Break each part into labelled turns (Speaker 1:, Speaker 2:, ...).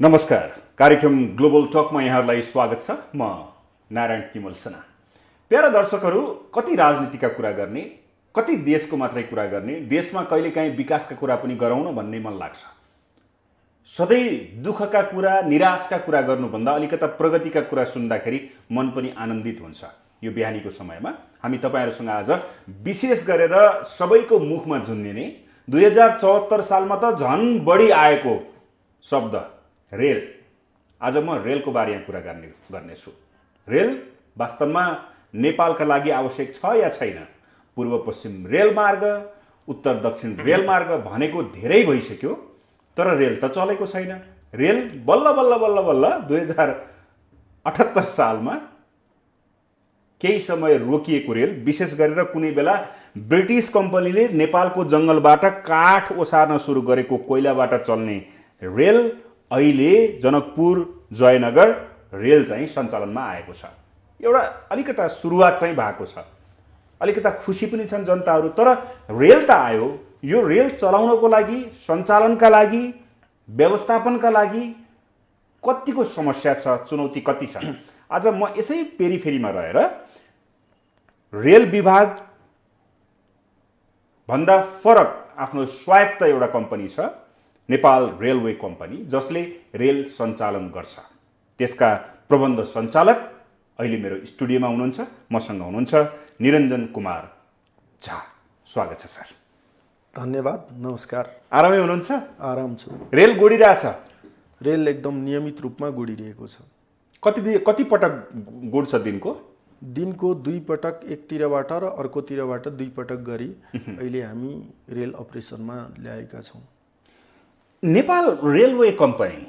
Speaker 1: नमस्कार। कार्यक्रम ग्लोबल टकमा यहाँहरूलाई स्वागत छ। म नारायण तिमल सेना। प्यारा दर्शकहरू, कति राजनीतिका कुरा गर्ने, कति देशको मात्रै कुरा गर्ने, देशमा कहिलेकाहीँ विकासका कुरा पनि गरौँ न भन्ने मन लाग्छ। सधैँ दुःखका कुरा, निराशका कुरा गर्नुभन्दा अलिकता प्रगतिका कुरा सुन्दाखेरि मन पनि आनन्दित हुन्छ। यो बिहानीको समयमा हामी तपाईहरुसँग आज विशेष गरेर सबैको मुखमा झुन्निने 2074 सालमा त झन् बढी आएको शब्द रेल। आज म रेलको बारेमा कुरा गर्नेछु। रेल वास्तवमा नेपालका लागि आवश्यक छ या छैन? पूर्व पश्चिम रेलमार्ग, उत्तर दक्षिण रेलमार्ग भनेको धेरै भइसक्यो, तर रेल त चलेको छैन। रेल बल्ल बल्ल बल्ल बल्ल 2078 सालमा केही समय रोकिएको रेल, विशेष गरेर कुनै बेला ब्रिटिस कम्पनीले नेपालको जङ्गलबाट काठ ओसार्न सुरु गरेको कोइलाबाट चल्ने रेल अहिले जनकपुर जयनगर रेल चाहिँ सञ्चालनमा आएको छ। एउटा अलिकता सुरुवात चाहिँ भएको छ, अलिकता खुसी पनि छन् जनताहरू। तर रेल त आयो, यो रेल चलाउनको लागि, सञ्चालनका लागि, व्यवस्थापनका लागि कतिको समस्या छ, चुनौती कति छ। आज म यसै पेरिफेरीमा रहेर रेल विभाग भन्दा फरक आफ्नो स्वायत्त एउटा कम्पनी छ, नेपाल रेलवे कम्पनी, जसले रेल सञ्चालन गर्छ। त्यसका प्रबन्ध सञ्चालक अहिले मेरो स्टुडियोमा हुनुहुन्छ, मसँग हुनुहुन्छ निरञ्जन कुमार झा। स्वागत छ सर।
Speaker 2: धन्यवाद, नमस्कार।
Speaker 1: आरामै हुनुहुन्छ?
Speaker 2: आराम छु।
Speaker 1: रेल गुडिरहेछ?
Speaker 2: रेल एकदम नियमित रूपमा गुडिरहेको छ।
Speaker 1: कति पटक गुड्छ दिनको?
Speaker 2: दिनको 2 पटक, एकतिरबाट र अर्कोतिरबाट 2 पटक गरी अहिले हामी रेल अपरेसनमा ल्याएका छौँ।
Speaker 1: नेपाल रेलवे कम्पनी,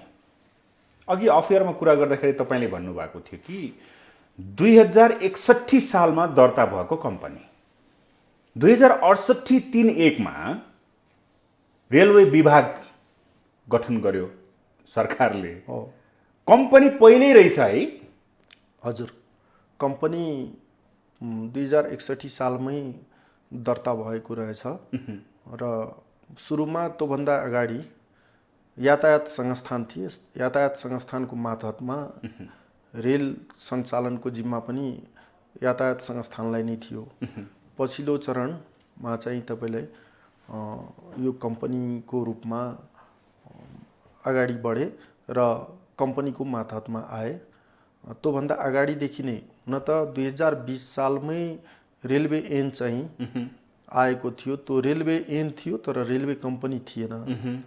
Speaker 1: अघि अफेयरमा कुरा गर्दाखेरि तपाईँले भन्नुभएको थियो कि 2061 सालमा दर्ता भएको कम्पनी, 2068-31 मा रेलवे विभाग गठन गर्यो सरकारले। कम्पनी पहिल्यै रहेछ है?
Speaker 2: हजुर, कम्पनी 2061 सालमै दर्ता भएको रहेछ र सुरुमा त्योभन्दा अगाडि यातायात संस्थान थिए। यातायात संस्थानको मातहतमा रेल सञ्चालनको जिम्मा पनि यातायात संस्थानलाई नै थियो। पछिल्लो चरणमा चाहिँ तपाईलाई यो कम्पनीको रूपमा अगाडि बढे र कम्पनीको मातहतमा आए। त्योभन्दा अगाडिदेखि नै, हुन त 2020 सालमै रेलवे ऐन चाहिँ आएको थियो। त्यो रेलवे ऐन थियो तर रेलवे कम्पनी थिएन।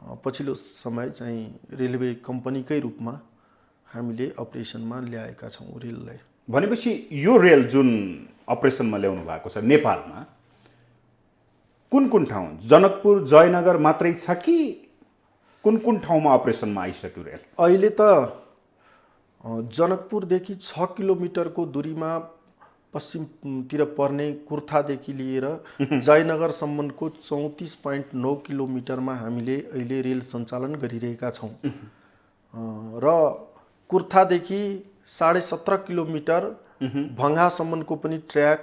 Speaker 2: पछिल्लो समय चाहिँ रेलवे कम्पनीकै रूपमा हामीले अपरेसनमा ल्याएका छौँ रेललाई।
Speaker 1: भनेपछि यो रेल जुन अपरेसनमा ल्याउनु भएको छ नेपालमा, कुन कुन ठाउँ, जनकपुर जयनगर मात्रै छ कि कुन कुन ठाउँमा अपरेसनमा आइसक्यो रेल?
Speaker 2: अहिले त जनकपुरदेखि 6 किलोमिटरको दूरीमा पश्चिमतिर पर्ने कुर्थादेखि लिएर जयनगरसम्मको 34.9 किलोमिटरमा हामीले अहिले रेल सञ्चालन गरिरहेका छौँ र कुर्थादेखि 17.5 किलोमिटर भङ्गासम्मको पनि ट्र्याक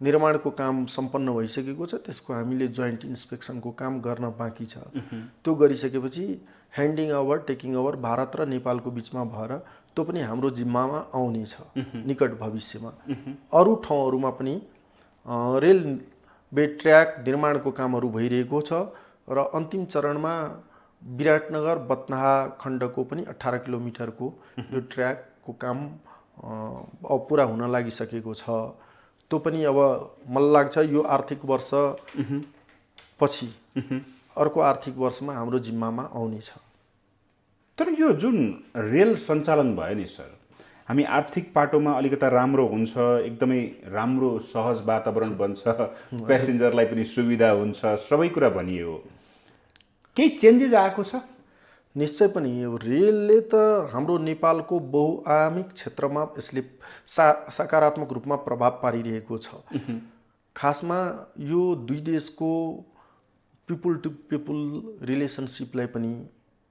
Speaker 2: निर्माणको काम सम्पन्न भइसकेको छ। त्यसको हामीले जोइन्ट इन्स्पेक्सनको काम गर्न बाँकी छ। त्यो गरिसकेपछि handling over, taking over Bharat र नेपालको बिचमा भएर त्यो पनि हाम्रो जिम्मामा आउनेछ निकट भविष्यमा। अरू ठाउँहरूमा पनि रेलवे ट्र्याक निर्माणको कामहरू भइरहेको छ र अन्तिम चरणमा विराटनगर बत्नाहा खण्डको पनि 18 किलोमिटरको यो ट्र्याकको काम पुरा हुन लागिसकेको छ। त्यो पनि अब मलाई लाग्छ यो आर्थिक वर्ष पछि अर्को आर्थिक वर्षमा हाम्रो जिम्मामा आउनेछ।
Speaker 1: तर यो जुन रेल सञ्चालन भयो नि सर, हामी आर्थिक पाटोमा अलिकता राम्रो हुन्छ, एकदमै राम्रो सहज वातावरण बन्छ, प्यासेन्जरलाई पनि सुविधा हुन्छ, सबै कुरा भनियो। केही चेन्जेस आएको छ?
Speaker 2: निश्चय पनि यो रेलले त हाम्रो नेपालको बहुआयामिक क्षेत्रमा यसले सकारात्मक रूपमा प्रभाव पारिरहेको छ। खासमा यो दुई देशको पिपुल टु पिपुल रिलेसनसिपलाई पनि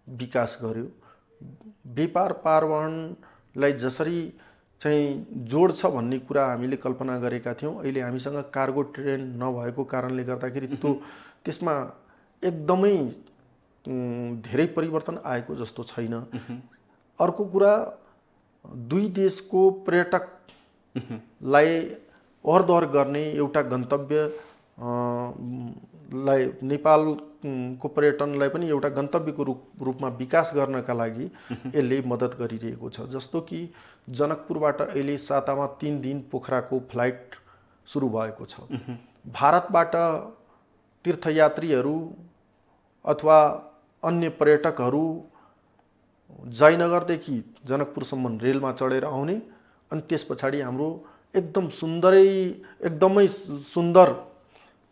Speaker 2: विकास गर्यो। व्यापार पारवहनलाई जसरी चाहिँ जोड्छ भन्ने कुरा हामीले कल्पना गरेका थियौँ, अहिले हामीसँग कार्गो ट्रेन नभएको कारणले गर्दाखेरि त्यसमा एकदमै धेरै परिवर्तन आएको जस्तो छैन। अर्को कुरा, दुई देशको पर्यटकलाई ओहोरदोहोर गर्ने एउटा गन्तव्य लाई नेपालको पर्यटनलाई पनि एउटा गन्तव्यको रूपमा विकास गर्नका लागि यसले मद्दत गरिरहेको छ। जस्तो कि जनकपुरबाट अहिले सातामा 3 दिन पोखराको फ्लाइट सुरु भएको छ। भारतबाट तीर्थयात्रीहरू अथवा अन्य पर्यटकहरू जयनगरदेखि जनकपुरसम्म रेलमा चढेर आउने, अनि त्यस पछाडि हाम्रो एकदमै सुन्दर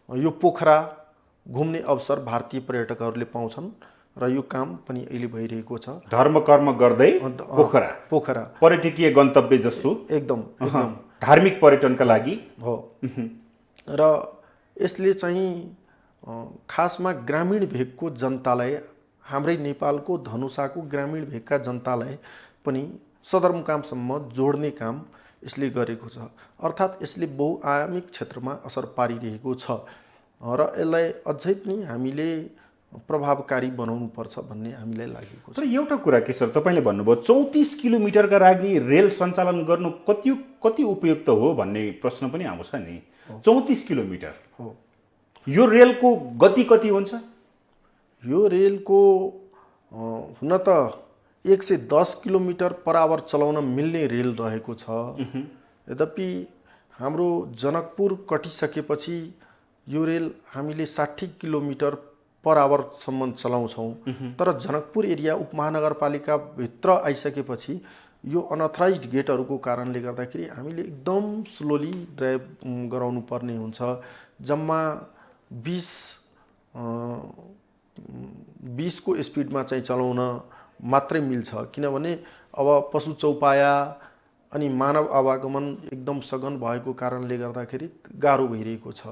Speaker 2: यो पोखरा घुम्ने अवसर भारतीय पर्यटकहरूले पाउँछन् र यो काम पनि अहिले भइरहेको छ।
Speaker 1: धर्म कर्म गर्दै पोखरा पर्यटकीय गन्तव्य जस्तो
Speaker 2: एकदम
Speaker 1: धार्मिक पर्यटनका लागि
Speaker 2: हो। र यसले चाहिँ खासमा ग्रामीण भेगको जनतालाई, हाम्रै नेपालको धनुषाको ग्रामीण भेगका जनतालाई पनि सदरमुकामसम्म जोड्ने काम यसले गरेको छ। अर्थात् यसले बहुआयामिक क्षेत्रमा असर पारिरहेको छ र यसलाई अझै पनि हामीले प्रभावकारी बनाउनुपर्छ भन्ने हामीलाई लागेको छ।
Speaker 1: तर एउटा कुरा के सर, तपाईँले भन्नुभयो 34 किलोमिटरका लागि रेल सञ्चालन गर्नु कति उपयुक्त हो भन्ने प्रश्न पनि आउँछ नि। 34 किलोमिटर
Speaker 2: हो,
Speaker 1: यो रेलको गति कति हुन्छ?
Speaker 2: यो रेलको हुन त 110 किलोमिटर पर आवर चलाउन मिल्ने रेल रहेको छ। यद्यपि हाम्रो जनकपुर कटिसकेपछि यो रेल हामीले 60 किलोमिटर पर आवरसम्म चलाउँछौँ। तर जनकपुर एरिया उपमहानगरपालिकाभित्र आइसकेपछि यो अनअथराइज्ड गेटहरूको कारणले गर्दाखेरि हामीले एकदम स्लोली ड्राइभ गराउनु पर्ने हुन्छ। जम्मा 20 को स्पिडमा चाहिँ चलाउन मात्रै मिल्छ, किनभने अब पशु चौपाया अनि मानव आवागमन एकदम सघन भएको कारणले गर्दाखेरि गाह्रो भइरहेको छ।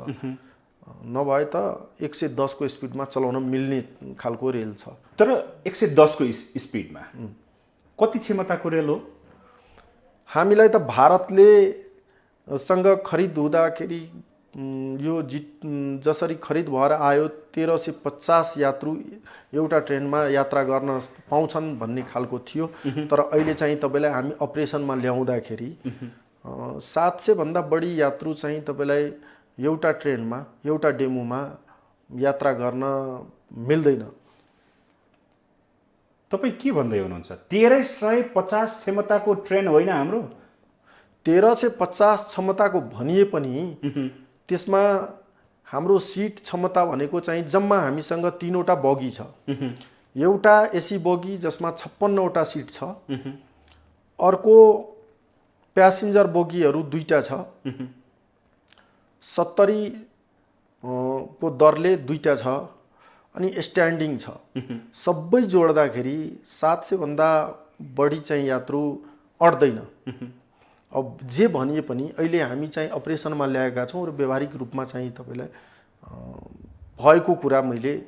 Speaker 2: नभए त 110 को स्पिडमा चलाउन मिल्ने खालको रेल छ।
Speaker 1: तर 110 को स्पिडमा कति क्षमताको रेल हो?
Speaker 2: हामीलाई त भारतले सँग खरिद हुँदाखेरि यो जसरी खरिद भएर आयो 1350 यात्रु एउटा ट्रेनमा यात्रा गर्न पाउँछन् भन्ने खालको थियो। तर अहिले चाहिँ तपाईँलाई हामी अपरेसनमा ल्याउँदाखेरि 700 भन्दा बढी यात्रु चाहिँ तपाईँलाई एउटा ट्रेनमा, एउटा डेमोमा यात्रा गर्न मिल्दैन।
Speaker 1: तपाईँ के भन्दै हुनुहुन्छ? 1350 क्षमताको ट्रेन होइन हाम्रो?
Speaker 2: 1350 क्षमताको भनिए पनि त्यसमा हाम्रो सिट क्षमता भनेको चाहिँ जम्मा हामीसँग 3वटा बगी छ। एउटा एसी बगी जसमा 56वटा सिट छ, अर्को प्यासेन्जर बगीहरू 2टा छ, 70 को दरले 2टा छ, अनि स्ट्यान्डिङ छ। सबै जोड्दाखेरि 700 भन्दा बढी चाहिँ यात्रु अट्दैन। अब जे भनिए पनि अहिले हामी चाहिँ अपरेसनमा ल्याएका छौँ र व्यवहारिक रूपमा चाहिँ तपाईँलाई भएको कुरा मैले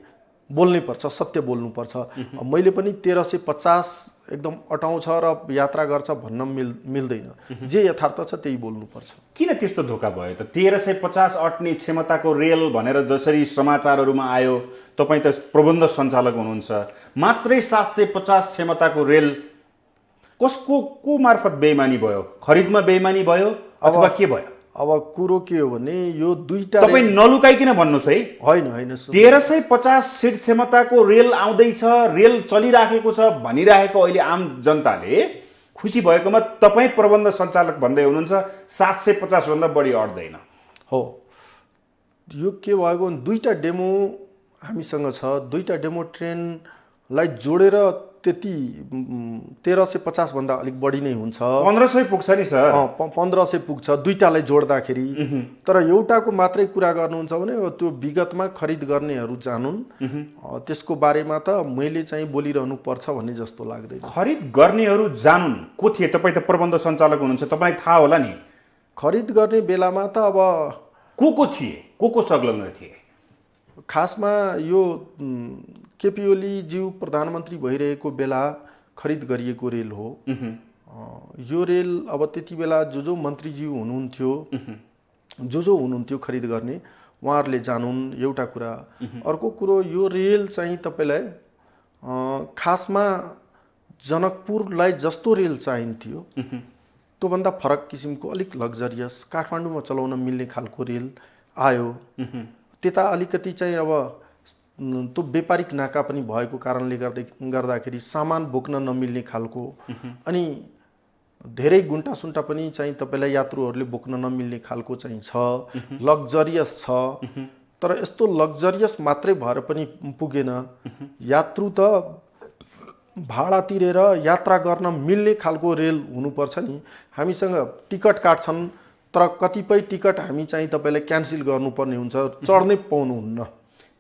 Speaker 2: बोल्नै पर्छ, सत्य बोल्नुपर्छ। मैले पनि 1350 एकदम अटाउँछ र यात्रा गर्छ भन्न मिल्दैन। जे यथार्थ छ त्यही बोल्नुपर्छ।
Speaker 1: किन त्यस्तो धोका भयो त? 1350 अट्ने क्षमताको रेल भनेर जसरी समाचारहरूमा आयो, तपाईँ त प्रबन्ध सञ्चालक हुनुहुन्छ, मात्रै 750 क्षमताको रेल को मार्फत बेइमानी भयो? खरिदमा बेइमानी भयो अथवा के भयो?
Speaker 2: अब कुरो के हो भने यो 2टा
Speaker 1: तपाईँ नलुकाइकिन भन्नुहोस् है।
Speaker 2: होइन
Speaker 1: 1350 सिट क्षमताको रेल आउँदैछ, रेल चलिराखेको छ भनिरहेको अहिले आम जनताले खुसी भएकोमा तपाईँ प्रबन्ध सञ्चालक भन्दै हुनुहुन्छ 750 भन्दा बढी अट्दैन।
Speaker 2: हो, यो के भएको भने 2टा डेमो हामीसँग छ। 2टा डेमो ट्रेनलाई जोडेर त्यति 1350 भन्दा अलिक बढी नै हुन्छ।
Speaker 1: 1500 पुग्छ नि सर।
Speaker 2: 1500 पुग्छ 2टालाई जोड्दाखेरि। तर एउटाको मात्रै कुरा गर्नुहुन्छ भने त्यो विगतमा खरिद गर्नेहरू जानुन्, त्यसको बारेमा त मैले चाहिँ बोलिरहनु पर्छ भन्ने जस्तो लाग्दैन।
Speaker 1: खरिद गर्नेहरू जानुन् को थिए? तपाईँ त प्रबन्ध सञ्चालक हुनुहुन्छ, तपाईँ थाहा होला नि।
Speaker 2: खरिद गर्ने बेलामा त अब
Speaker 1: को थिए, को संलग्न थिए?
Speaker 2: खासमा यो केपी ओलीज्यू प्रधानमन्त्री भइरहेको बेला खरिद गरिएको रेल हो। यो रेल अब त्यति बेला जो मन्त्रीज्यू हुनुहुन्थ्यो, जो हुनुहुन्थ्यो खरिद गर्ने, उहाँहरूले जानुन् एउटा कुरा। अर्को कुरो, यो रेल चाहिँ तपाईँलाई खासमा जनकपुरलाई जस्तो रेल चाहिन्थ्यो त्योभन्दा फरक किसिमको अलिक लग्जरियस काठमाडौँमा चलाउन मिल्ने खालको रेल आयो। त्यता अलिकति चाहिँ अब त्यो व्यापारिक नाका पनि भएको कारणले गर्दाखेरि सामान बोक्न नमिल्ने खालको अनि धेरै गुन्टासुन्टा पनि चाहिँ तपाईँलाई यात्रुहरूले बोक्न नमिल्ने खालको चाहिँ छ, लग्जरियस छ। तर यस्तो लग्जरियस मात्रै भएर पनि पुगेन। यात्रु त भाडा तिरेर यात्रा गर्न मिल्ने खालको रेल हुनुपर्छ नि। हामीसँग टिकट काट्छन् तर कतिपय टिकट हामी चाहिँ तपाईँलाई क्यान्सल गर्नुपर्ने हुन्छ, चढ्नै पाउनुहुन्न।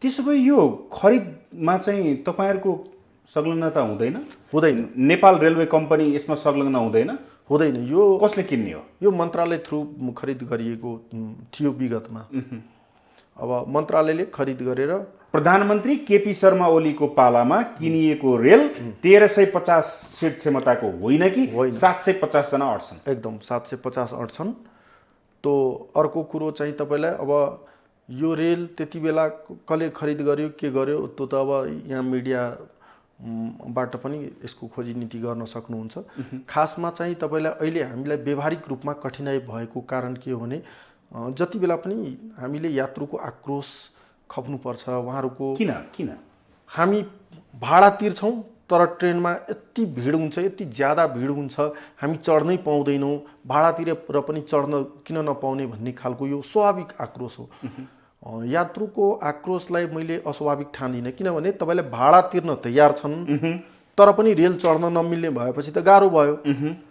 Speaker 1: त्यसो भए यो खरिदमा चाहिँ तपाईँहरूको संलग्नता हुँदैन?
Speaker 2: हुँदैन।
Speaker 1: नेपाल रेलवे कम्पनी यसमा संलग्न हुँदैन?
Speaker 2: हुँदैन। यो
Speaker 1: कसले किन्ने हो?
Speaker 2: यो मन्त्रालय थ्रु खरिद गरिएको थियो विगतमा। अब मन्त्रालयले खरिद गरेर
Speaker 1: प्रधानमन्त्री केपी शर्मा ओलीको पालामा किनिएको रेल 1350 सिट क्षमताको होइन कि 750 जना अट्छन्?
Speaker 2: एकदम 750 अट्छन्। तो अर्को कुरो चाहिँ तपाईँलाई अब यो रेल त्यति बेला कसले खरिद गर्यो के गर्यो त्यो त अब यहाँ मिडियाबाट पनि यसको खोजी नीति गर्न सक्नुहुन्छ। खासमा चाहिँ तपाईँलाई अहिले हामीलाई व्यवहारिक रूपमा कठिनाइ भएको कारण के हो भने जति बेला पनि हामीले यात्रुको आक्रोश खप्नुपर्छ उहाँहरूको।
Speaker 1: किन
Speaker 2: हामी भाडा तिर्छौँ तर ट्रेनमा यति भिड हुन्छ, यति ज्यादा भिड हुन्छ, हामी चढ्नै पाउँदैनौँ, भाडा तिरेर पनि चढ्न किन नपाउने भन्ने खालको यो स्वाभाविक आक्रोश हो। यात्रुको आक्रोशलाई मैले अस्वाभाविक ठान्दिनँ, किनभने तपाईँले भाडा तिर्न तयार छन् तर पनि रेल चढ्न नमिल्ने भएपछि त गाह्रो भयो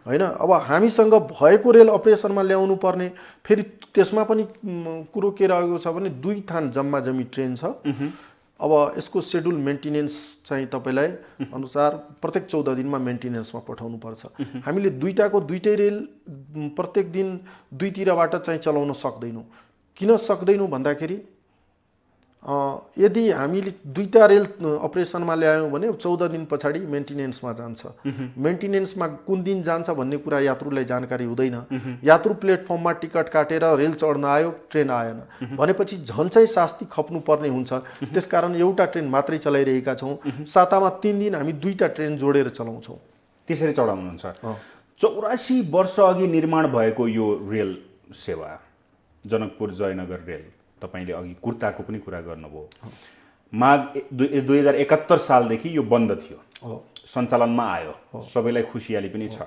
Speaker 2: होइन। अब हामीसँग भएको रेल अपरेसनमा ल्याउनु पर्ने, फेरि त्यसमा पनि कुरो के रहेको छ भने 2 थान जम्मा जम्मी ट्रेन छ। अब यसको सेड्युल मेन्टेनेन्स चाहिँ तपाईँलाई अनुसार प्रत्येक 14 दिनमा मेन्टेनेन्समा पठाउनु पर्छ। हामीले दुईटै रेल प्रत्येक दिन दुईतिरबाट चाहिँ चलाउन सक्दैनौँ। किन सक्दैनौँ भन्दाखेरि यदि हामीले 2टा रेल अपरेसनमा ल्यायौँ भने 14 दिन पछाडि मेन्टेनेन्समा जान्छ। मेन्टेनेन्समा कुन दिन जान्छ भन्ने कुरा यात्रुलाई जानकारी हुँदैन। यात्रु प्लेटफर्ममा टिकट काटेर रेल चढ्न आयो, ट्रेन आएन भनेपछि झन् चाहिँ शास्ति खप्नुपर्ने हुन्छ। त्यसकारण एउटा ट्रेन मात्रै चलाइरहेका छौँ। सातामा 3 दिन हामी 2टा ट्रेन जोडेर चलाउँछौँ।
Speaker 1: त्यसरी चढाउनुहुन्छ। 84 वर्ष अघि निर्माण भएको यो रेल सेवा जनकपुर जयनगर रेल, तपाईँले अघि कुर्ताको पनि कुरा गर्नुभयो। माघ 2071 सालदेखि यो बन्द थियो, सञ्चालनमा आयो, सबैलाई खुसियाली पनि छ।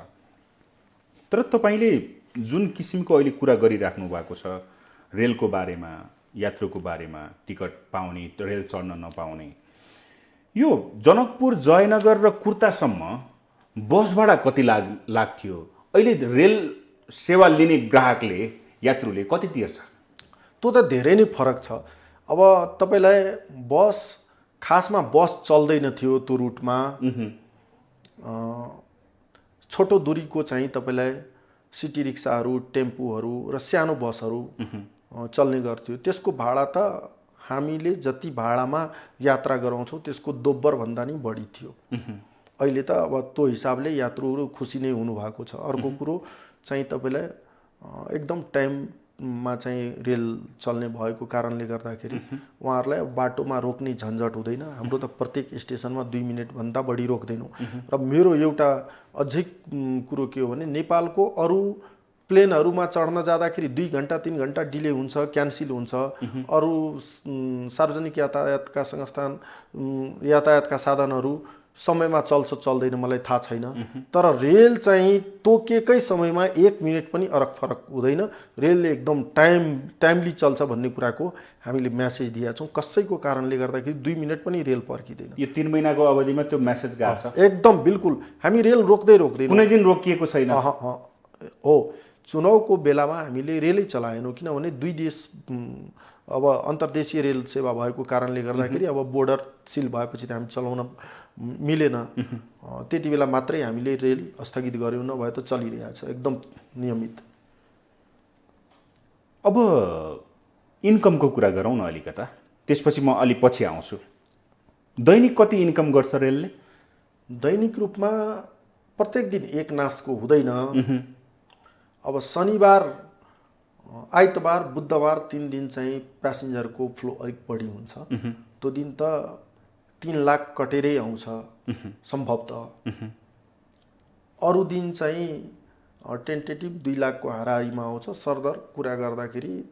Speaker 1: तर तपाईँले जुन किसिमको अहिले कुरा गरिराख्नु भएको छ रेलको बारेमा, यात्रुको बारेमा, टिकट पाउने, रेल चढ्न नपाउने, यो जनकपुर जयनगर र कुर्तासम्म बस भाडा कति लाग्थ्यो? अहिले रेल सेवा लिने ग्राहकले, यात्रुले कति तिर्छ?
Speaker 2: त्यो त धेरै नै फरक छ। अब तपाईँलाई बस, खासमा बस चल्दैन थियो त्यो रुटमा। छोटो दूरीको चाहिँ तपाईँलाई सिटी रिक्साहरू, टेम्पूहरू र सानो बसहरू चल्ने गर्थ्यो। त्यसको भाडा त हामीले जति भाडामा यात्रा गराउँछौँ त्यसको दोब्बर भन्दा नि बढी थियो। अहिले त अब त्यो हिसाबले यात्रुहरू खुसी नै हुनुभएको छ। अर्को कुरो चाहिँ तपाईँलाई एकदम टाइममा चाहिँ रेल चल्ने भएको कारणले गर्दाखेरि उहाँहरूलाई बाटोमा रोक्ने झन्झट हुँदैन। हाम्रो त प्रत्येक स्टेसनमा 2 मिनटभन्दा बढी रोक्दैनौँ। र मेरो एउटा अझै कुरो के हो भने नेपालको अरू प्लेनहरूमा चढ्न जाँदाखेरि 2 घन्टा 3 घन्टा डिले हुन्छ, क्यान्सल हुन्छ। अरू सार्वजनिक यातायातका संस्थान, यातायातका साधनहरू समयमा चल्छ चल्दैन मलाई थाहा छैन। तर रेल चाहिँ तोकेकै समयमा 1 मिनट पनि अरक फरक हुँदैन। रेलले एकदम टाइमली चल्छ भन्ने कुराको हामीले म्यासेज दिएका छौँ। कसैको कारणले गर्दाखेरि 2 मिनट पनि रेल पर्खिँदैन।
Speaker 1: यो 3 महिनाको अवधिमा त्यो म्यासेज गएको छ?
Speaker 2: एकदम बिल्कुल। हामी रेल रोक्दैनौँ।
Speaker 1: कुनै दिन रोकिएको छैन?
Speaker 2: हो, चुनावको बेलामा हामीले रेलै चलाएनौँ, किनभने 2 देश अब अन्तर्देशीय रेल सेवा भएको कारणले गर्दाखेरि अब बोर्डर सिल भएपछि त हामी चलाउन मिलेन। त्यति बेला मात्रै हामीले रेल स्थगित गऱ्यौँ, नभए त चलिरहेछ एकदम नियमित।
Speaker 1: अब इन्कमको कुरा गरौँ न अलिकता, त्यसपछि म अलि पछि आउँछु। दैनिक कति इन्कम गर्छ रेलले?
Speaker 2: दैनिक रूपमा प्रत्येक दिन एक नासको हुँदैन। अब शनिबार, आइतबार, बुधबार 3 दिन चाहिँ प्यासेन्जरको फ्लो अलिक बढी हुन्छ। त्यो दिन त 3 लाख कटेरै आउँछ सम्भवतः। अरू दिन चाहिँ टेन्टेटिभ 2 लाखको हाराहारीमा आउँछ। सरदर कुरा गर्दाखेरि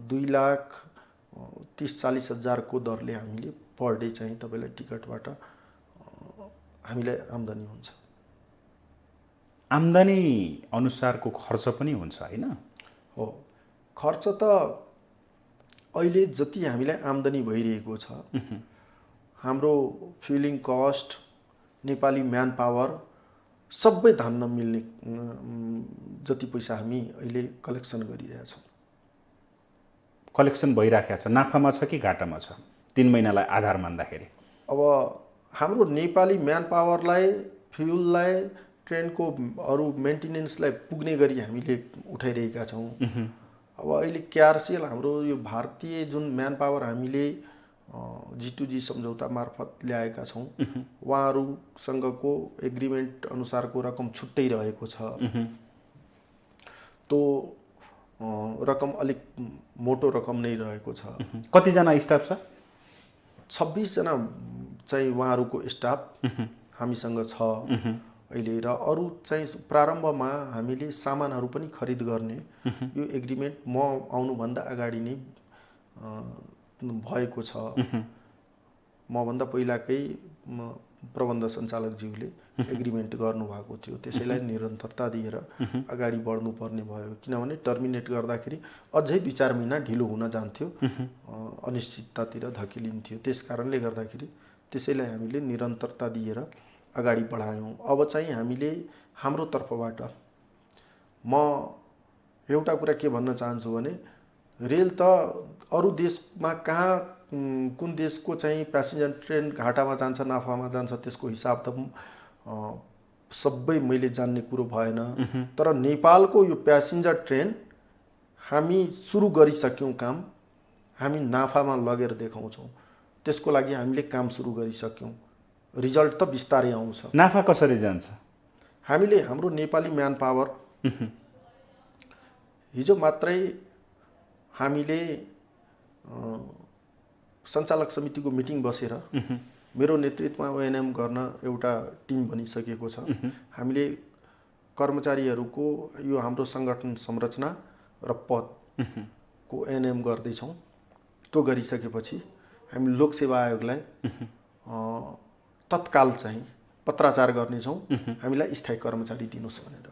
Speaker 2: 2,30,40 हजारको दरले हामीले पर डे चाहिँ तपाईँलाई टिकटबाट हामीलाई आम्दानी हुन्छ।
Speaker 1: आम्दानी अनुसारको खर्च पनि हुन्छ होइन?
Speaker 2: हो, खर्च त अहिले जति हामीलाई आम्दानी भइरहेको छ, हाम्रो फ्युलिङ कस्ट, नेपाली म्यान पावर सबै धान्न मिल्ने जति पैसा हामी अहिले कलेक्सन गरिरहेछौँ।
Speaker 1: कलेक्सन भइराखेको छ, नाफामा छ कि घाटामा छ 3 महिनालाई आधार मान्दाखेरि?
Speaker 2: अब हाम्रो नेपाली म्यान पावरलाई, फ्युललाई, ट्रेनको अरू मेन्टेनेन्सलाई पुग्ने गरी हामीले उठाइरहेका छौँ। अब अहिले केआरसिएल हाम्रो यो भारतीय जुन म्यान पावर हामीले G2G सम्झौता मार्फत ल्याएका छौँ, उहाँहरूसँगको एग्रिमेन्ट अनुसारको रकम छुट्टै रहेको छ। त्यो रकम अलिक मोटो रकम नै रहेको छ।
Speaker 1: कतिजना स्टाफ छ?
Speaker 2: 26 जना चाहिँ उहाँहरूको स्टाफ हामीसँग छ अहिले। र अरू चाहिँ प्रारम्भमा हामीले सामानहरू पनि खरिद गर्ने यो एग्रिमेन्ट म आउनुभन्दा अगाडि नै भएको छ। मभन्दा पहिलाकै प्रबन्ध सञ्चालकज्यूले एग्रिमेन्ट गर्नुभएको थियो, त्यसैलाई निरन्तरता दिएर अगाडि बढ्नुपर्ने भयो। किनभने टर्मिनेट गर्दाखेरि अझै 2-4 महिना ढिलो हुन जान्थ्यो, अनिश्चिततातिर धकिलिन्थ्यो। त्यस कारणले गर्दाखेरि त्यसैलाई हामीले निरन्तरता दिएर अगाडि बढायौँ। अब चाहिँ हामीले हाम्रो तर्फबाट म एउटा कुरा के भन्न चाहन्छु भने, रेल त अरू देशमा कहाँ कुन देशको चाहिँ प्यासेन्जर ट्रेन घाटामा जान्छ नाफामा जान्छ त्यसको हिसाब त सबै मैले जान्ने कुरो भएन। तर नेपालको यो प्यासेन्जर ट्रेन हामी सुरु गरिसक्यौँ काम, हामी नाफामा लगेर देखाउँछौँ। त्यसको लागि हामीले काम सुरु गरिसक्यौँ, रिजल्ट त बिस्तारै आउँछ।
Speaker 1: नाफा कसरी जान्छ?
Speaker 2: हामीले हाम्रो नेपाली म्यान पावर हिजो मात्रै हामीले सञ्चालक समितिको मिटिङ बसेर मेरो नेतृत्वमा ओएनएम गर्न एउटा टिम बनिसकेको छ। हामीले कर्मचारीहरूको यो हाम्रो सङ्गठन संरचना र पदको ओएनएम गर्दैछौँ। त्यो गरिसकेपछि हामी लोकसेवा आयोगलाई तत्काल चाहिँ पत्राचार गर्नेछौँ, हामीलाई स्थायी कर्मचारी दिनुहोस् भनेर।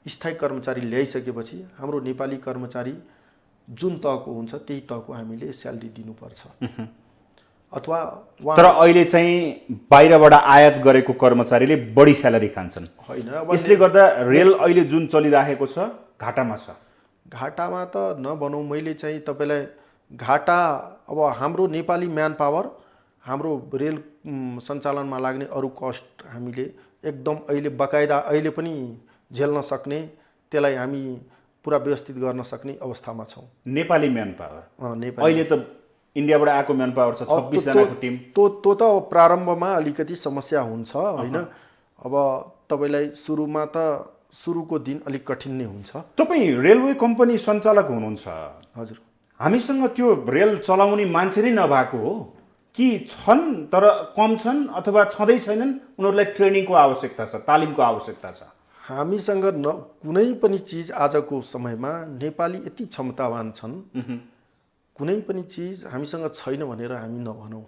Speaker 2: स्थायी कर्मचारी ल्याइसकेपछि हाम्रो नेपाली कर्मचारी जुन तहको हुन्छ त्यही तहको हामीले स्यालेरी दिनुपर्छ। अथवा
Speaker 1: तर अहिले चाहिँ बाहिरबाट आयात गरेको कर्मचारीले बढी स्यालेरी खान्छन्
Speaker 2: होइन।
Speaker 1: यसले गर्दा रेल अहिले जुन चलिरहेको छ घाटामा छ।
Speaker 2: घाटामा त नभनौँ, मैले चाहिँ तपाईँलाई घाटा अब हाम्रो नेपाली म्यान पावर, हाम्रो रेल सञ्चालनमा लाग्ने अरू कस्ट हामीले एकदम अहिले बकाइदा अहिले पनि झेल्न सक्ने, त्यसलाई हामी पुरा व्यवस्थित गर्न सक्ने अवस्थामा छौँ।
Speaker 1: नेपाली म्यान पावर
Speaker 2: नेपाली
Speaker 1: अहिले त इन्डियाबाट आएको म्यान पावर छ 26 जनाको टिम।
Speaker 2: त्यो त प्रारम्भमा अलिकति समस्या हुन्छ होइन। अब तपाईँलाई सुरुमा त सुरुको दिन अलिक कठिन नै हुन्छ।
Speaker 1: तपाईँ रेलवे कम्पनी सञ्चालक हुनुहुन्छ,
Speaker 2: हजुर।
Speaker 1: हामीसँग त्यो रेल चलाउने मान्छे नै नभएको हो कि छन् तर कम छन् अथवा छँदै छैनन्? उनीहरूलाई ट्रेनिङको आवश्यकता छ, तालिमको आवश्यकता छ।
Speaker 2: हामीसँग कुनै पनि चिज आजको समयमा नेपाली यति क्षमतावान छन्, कुनै पनि चिज हामीसँग छैन भनेर हामी नभनौँ,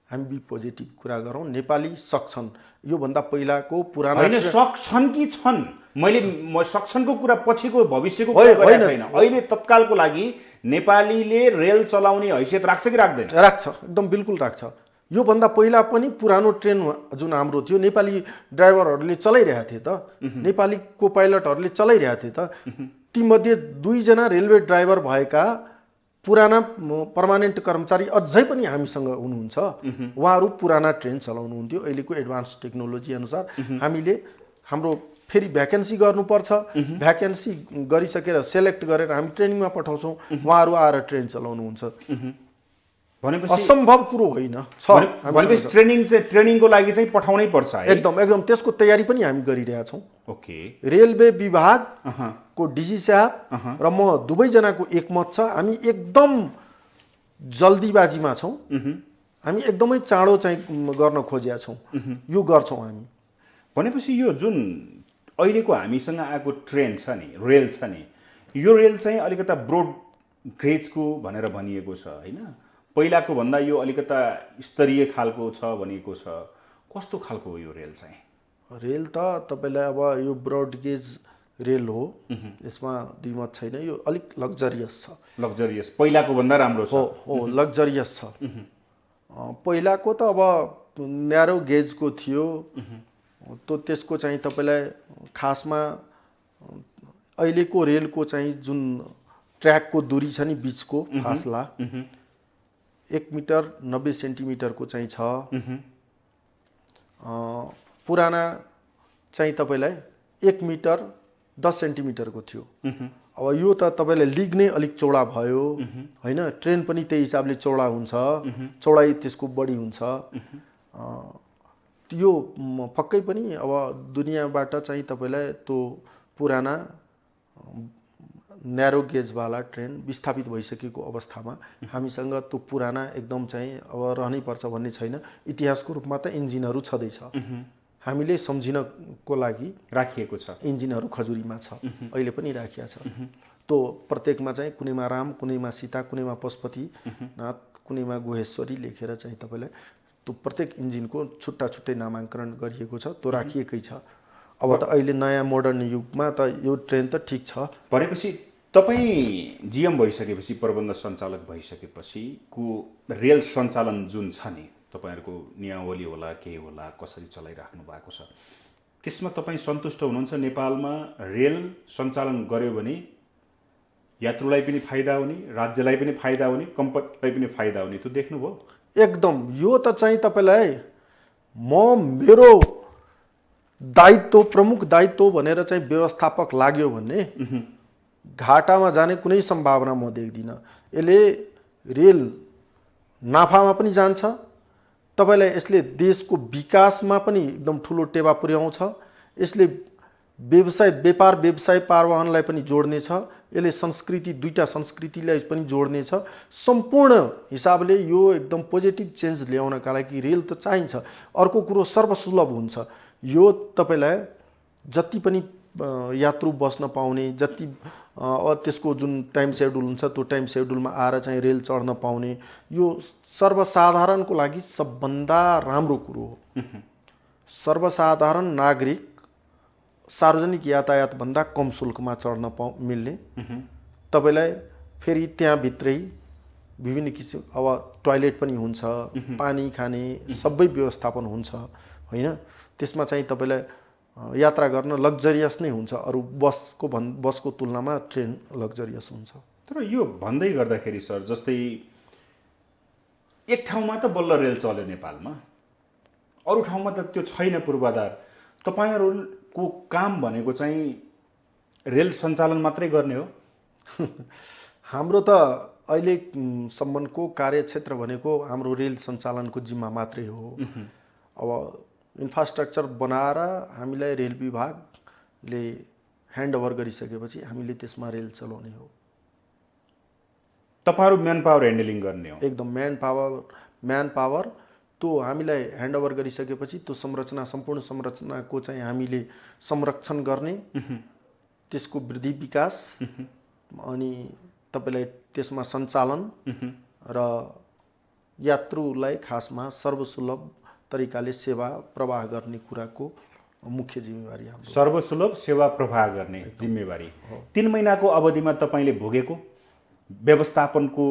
Speaker 2: हामी बी पोजिटिभ कुरा गरौँ। नेपाली सक्छन्। योभन्दा पहिलाको पुरानो
Speaker 1: होइन, सक्छन् कि छन्? मैले सक्छन्को कुरा पछिको भविष्यको कुरा गरेको छैन। अहिले तत्कालको लागि नेपालीले रेल चलाउने हैसियत राख्छ कि राख्दैन?
Speaker 2: राख्छ, एकदम बिल्कुल राख्छ। योभन्दा पहिला पनि पुरानो ट्रेन जुन हाम्रो थियो नेपाली ड्राइभरहरूले चलाइरहेका थिए त, नेपाली को पाइलटहरूले चलाइरहेका थिए त। तीमध्ये 2 जना रेलवे ड्राइभर भएका पुराना पर्मानेन्ट कर्मचारी अझै पनि हामीसँग हुनुहुन्छ। उहाँहरू पुराना ट्रेन चलाउनुहुन्थ्यो। अहिलेको एडभान्स टेक्नोलोजी अनुसार हामीले हाम्रो फेरि भ्याकेन्सी गर्नुपर्छ। भ्याकेन्सी गरिसकेर सेलेक्ट गरेर हामी ट्रेनिङमा पठाउँछौँ, उहाँहरू आएर ट्रेन चलाउनुहुन्छ।
Speaker 1: भनेपछि
Speaker 2: असम्भव कुरो होइन।
Speaker 1: भनेपछि ट्रेनिङको लागि चाहिँ पठाउनै पर्छ है?
Speaker 2: एकदम त्यसको तयारी पनि हामी गरिरहेका छौँ।
Speaker 1: ओके।
Speaker 2: रेलवे विभागको डिजी साहब र म दुवैजनाको एकमत छ, हामी एकदम जल्दीबाजीमा छौँ। हामी एकदमै चाँडो चाहिँ गर्न खोजेका छौँ, यो गर्छौँ हामी।
Speaker 1: भनेपछि यो जुन अहिलेको हामीसँग आएको ट्रेन छ नि, रेल छ नि, यो रेल चाहिँ अलिकता ब्रोड गेजको भनेर भनिएको छ होइन? पहिलाको भन्दा यो अलिकता स्तरीय खालको छ भनिएको छ। कस्तो खालको हो यो रेल चाहिँ?
Speaker 2: रेल त तपाईँलाई अब यो ब्रोड गेज रेल हो, यसमा दुई मत छैन। यो अलिक लग्जरियस छ।
Speaker 1: लग्जरियस पहिलाको भन्दा राम्रो छ?
Speaker 2: हो, लग्जरियस छ। पहिलाको त अब न्यारो गेजको थियो, त्यसको चाहिँ तपाईँलाई खासमा अहिलेको रेलको चाहिँ जुन ट्र्याकको दूरी छ नि, बिचको फासला 1 मिटर 90 सेन्टिमिटरको चाहिँ छ। पुराना चाहिँ तपाईँलाई 1 मिटर 10 सेन्टिमिटरको थियो। अब यो त तपाईँलाई लिग नै अलिक चौडा भयो होइन? ट्रेन पनि त्यही हिसाबले चौडा हुन्छ, चौडाइ त्यसको बढी हुन्छ। यो पक्कै पनि अब दुनियाँबाट चाहिँ तपाईँलाई त्यो पुराना न्यारो गेजवाला ट्रेन विस्थापित भइसकेको अवस्थामा हामीसँग त्यो पुराना एकदम चाहिँ अब रहनै पर्छ भन्ने छैन। इतिहासको रूपमा त इन्जिनहरू छँदैछ, हामीले सम्झिनको लागि
Speaker 1: राखिएको छ।
Speaker 2: इन्जिनहरू खजुरीमा छ, अहिले पनि राखिया छ। त्यो प्रत्येकमा चाहिँ कुनैमा राम, कुनैमा सीता, कुनैमा पशुपति नाथ, कुनैमा गुहेश्वरी लेखेर चाहिँ तपाईँलाई त्यो प्रत्येक इन्जिनको छुट्टा छुट्टै नामाङ्करण गरिएको छ, त्यो राखिएकै छ। अब त अहिले नयाँ मोडर्न युगमा त यो ट्रेन त ठिक छ।
Speaker 1: भनेपछि तपाईँ जिएम भइसकेपछि, प्रबन्ध सञ्चालक भइसकेपछि को रेल सञ्चालन जुन छ नि, तपाईँहरूको नियमावली होला, के होला, कसरी चलाइराख्नु भएको छ, त्यसमा तपाईँ सन्तुष्ट हुनुहुन्छ? नेपालमा रेल सञ्चालन गर्यो भने यात्रुलाई पनि फाइदा हुने, राज्यलाई पनि फाइदा हुने, कम्पनीलाई पनि फाइदा हुने, त्यो देख्नुभयो?
Speaker 2: एकदम। यो त चाहिँ तपाईँलाई मेरो दायित्व, प्रमुख दायित्व भनेर चाहिँ व्यवस्थापक लाग्यो भने घाटामा जाने कुनै सम्भावना म देख्दिनँ। यसले रेल नाफामा पनि जान्छ, तपाईँलाई यसले देशको विकासमा पनि एकदम ठुलो टेवा पुर्याउँछ, यसले व्यापार व्यवसाय पारवहनलाई पनि जोड्नेछ, यसले संस्कृति, दुईटा संस्कृतिलाई पनि जोड्नेछ। सम्पूर्ण हिसाबले यो एकदम पोजिटिभ चेन्ज ल्याउनका लागि रेल त चाहिन्छ। अर्को कुरो सर्वसुलभ हुन्छ। यो तपाईँलाई जति पनि यात्रु बस्न पाउने, जति त्यसको जुन टाइम सेड्युल हुन्छ त्यो टाइम सेड्युलमा आएर चाहिँ रेल चढ्न पाउने, यो सर्वसाधारणको लागि सबभन्दा राम्रो कुरो हो। सर्वसाधारण नागरिक सार्वजनिक यातायातभन्दा कम शुल्कमा चढ्न मिल्ने, तपाईँलाई फेरि त्यहाँभित्रै विभिन्न किसिम अब टोयलेट पनि हुन्छ, पानी खाने सबै व्यवस्थापन हुन्छ होइन? त्यसमा चाहिँ तपाईँलाई यात्रा गर्न लग्जरियस नै हुन्छ। अरू बसको तुलनामा ट्रेन लग्जरियस हुन्छ।
Speaker 1: तर यो भन्दै गर्दाखेरि सर, जस्तै एक ठाउँमा त बल्ल रेल चल्यो नेपालमा, अरू ठाउँमा त त्यो छैन पूर्वाधार। तपाईँहरूको काम भनेको चाहिँ रेल सञ्चालन मात्रै गर्ने हो?
Speaker 2: हाम्रो त अहिलेसम्मको कार्यक्षेत्र भनेको हाम्रो रेल सञ्चालनको जिम्मा मात्रै हो। अब इन्फ्रास्ट्रक्चर बनाएर हामीलाई रेल विभागले ह्यान्डओभर गरिसकेपछि हामीले त्यसमा रेल चलाउने हो।
Speaker 1: तपाईँहरू म्यान पावर ह्यान्डलिङ गर्ने हो?
Speaker 2: एकदम म्यान पावर त्यो हामीलाई ह्यान्डओभर गरिसकेपछि त्यो संरचना, सम्पूर्ण संरचनाको चाहिँ हामीले संरक्षण गर्ने, त्यसको वृद्धि विकास, अनि तपाईँलाई त्यसमा सञ्चालन र यात्रुलाई खासमा सर्वसुलभ तरिकाले सेवा प्रवाह गर्ने कुराको मुख्य जिम्मेवारी हाम्रो।
Speaker 1: सर्वसुलभ सेवा प्रवाह गर्ने जिम्मेवारी 3 महिनाको अवधिमा तपाईँले भोगेको व्यवस्थापनको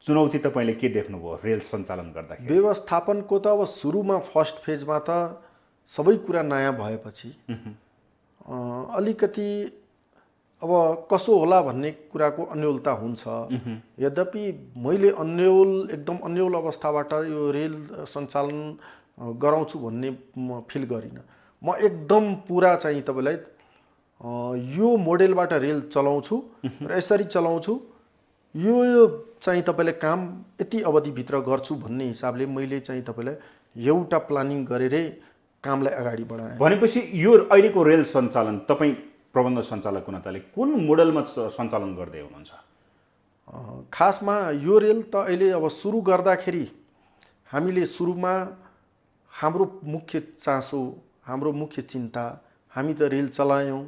Speaker 1: चुनौती तपाईँले के देख्नुभयो रेल सञ्चालन गर्दाखेरि?
Speaker 2: व्यवस्थापनको त अब सुरुमा फर्स्ट फेजमा त सबै कुरा नयाँ भएपछि अलिकति अब कसो होला भन्ने कुराको अन्योलता हुन्छ। यद्यपि मैले एकदम अन्योल अवस्थाबाट यो रेल सञ्चालन गराउँछु भन्ने म फिल गरिनँ। म एकदम पुरा चाहिँ तपाईँलाई यो मोडेलबाट रेल चलाउँछु र यसरी चलाउँछु, यो चाहिँ तपाईँले काम यति अवधिभित्र गर्छु भन्ने हिसाबले मैले चाहिँ तपाईँलाई एउटा प्लानिङ गरेरै कामलाई अगाडि बढाएँ।
Speaker 1: भनेपछि यो अहिलेको रेल सञ्चालन तपाईँ प्रबन्ध सञ्चालकको नाताले कुन मोडलमा सञ्चालन गर्दै हुनुहुन्छ?
Speaker 2: खासमा यो रेल त अहिले अब सुरु गर्दाखेरि हामीले सुरुमा हाम्रो मुख्य चासो, हाम्रो मुख्य चिन्ता, हामी त रेल चलायौँ,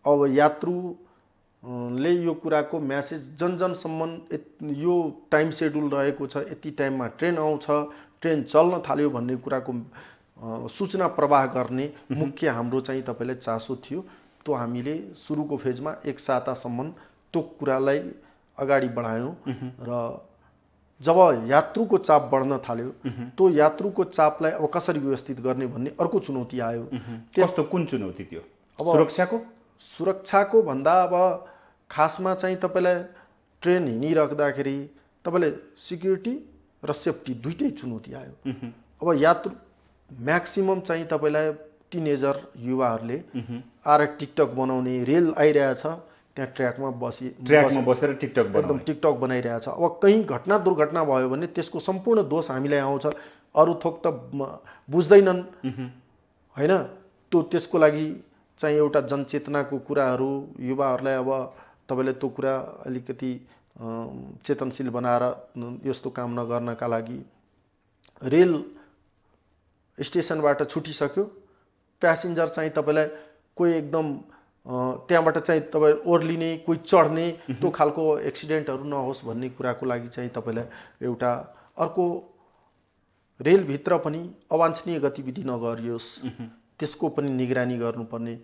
Speaker 2: अब यात्रुले यो कुराको म्यासेज जनजनसम्म यो टाइम सेड्युल रहेको छ, यति टाइममा ट्रेन आउँछ, ट्रेन चल्न थाल्यो भन्ने कुराको सूचना प्रवाह गर्ने मुख्य हाम्रो चाहिँ तपाईँलाई चासो थियो। त्यो हामीले सुरुको फेजमा 1 सातासम्म त्यो कुरालाई अगाडि बढायौँ र जब यात्रुको चाप बढ्न थाल्यो त्यो यात्रुको चापलाई अब कसरी व्यवस्थित गर्ने भन्ने अर्को चुनौती आयो।
Speaker 1: कस्तो कुन चुनौती थियो? सुरक्षाको
Speaker 2: भन्दा अब खासमा चाहिँ तपाईँलाई ट्रेन हिँडिराख्दाखेरि तपाईँलाई सिक्युरिटी र सेफ्टी दुइटै चुनौती आयो। अब यात्रु म्याक्सिमम चाहिँ तपाईँलाई टिनेजर युवाहरूले आएर टिकटक बनाउने, रेल आइरहेछ त्यहाँ ट्र्याकमा
Speaker 1: बसेर टिकटक
Speaker 2: एकदम टिकटक बनाइरहेछ। अब कहीँ घटना दुर्घटना भयो भने त्यसको सम्पूर्ण दोष हामीलाई आउँछ। अरू थोक त बुझ्दैनन् होइन। त्यसको लागि चाहिँ एउटा जनचेतनाको कुराहरू युवाहरूलाई अब तपाईँले त्यो कुरा अलिकति चेतनशील बनाएर यस्तो काम नगर्नका लागि रेल स्टेसनबाट छुटिसक्यो, प्यासेन्जर चाहिँ तपाईँलाई कोही एकदम त्यहाँबाट चाहिँ तपाईँ ओर्लिने, कोही चढ्ने त्यो खालको एक्सिडेन्टहरू नहोस् भन्ने कुराको लागि चाहिँ तपाईँलाई एउटा अर्को रेलभित्र पनि अवाञ्छनीय गतिविधि नगरियोस् त्यसको पनि निगरानी गर्नुपर्ने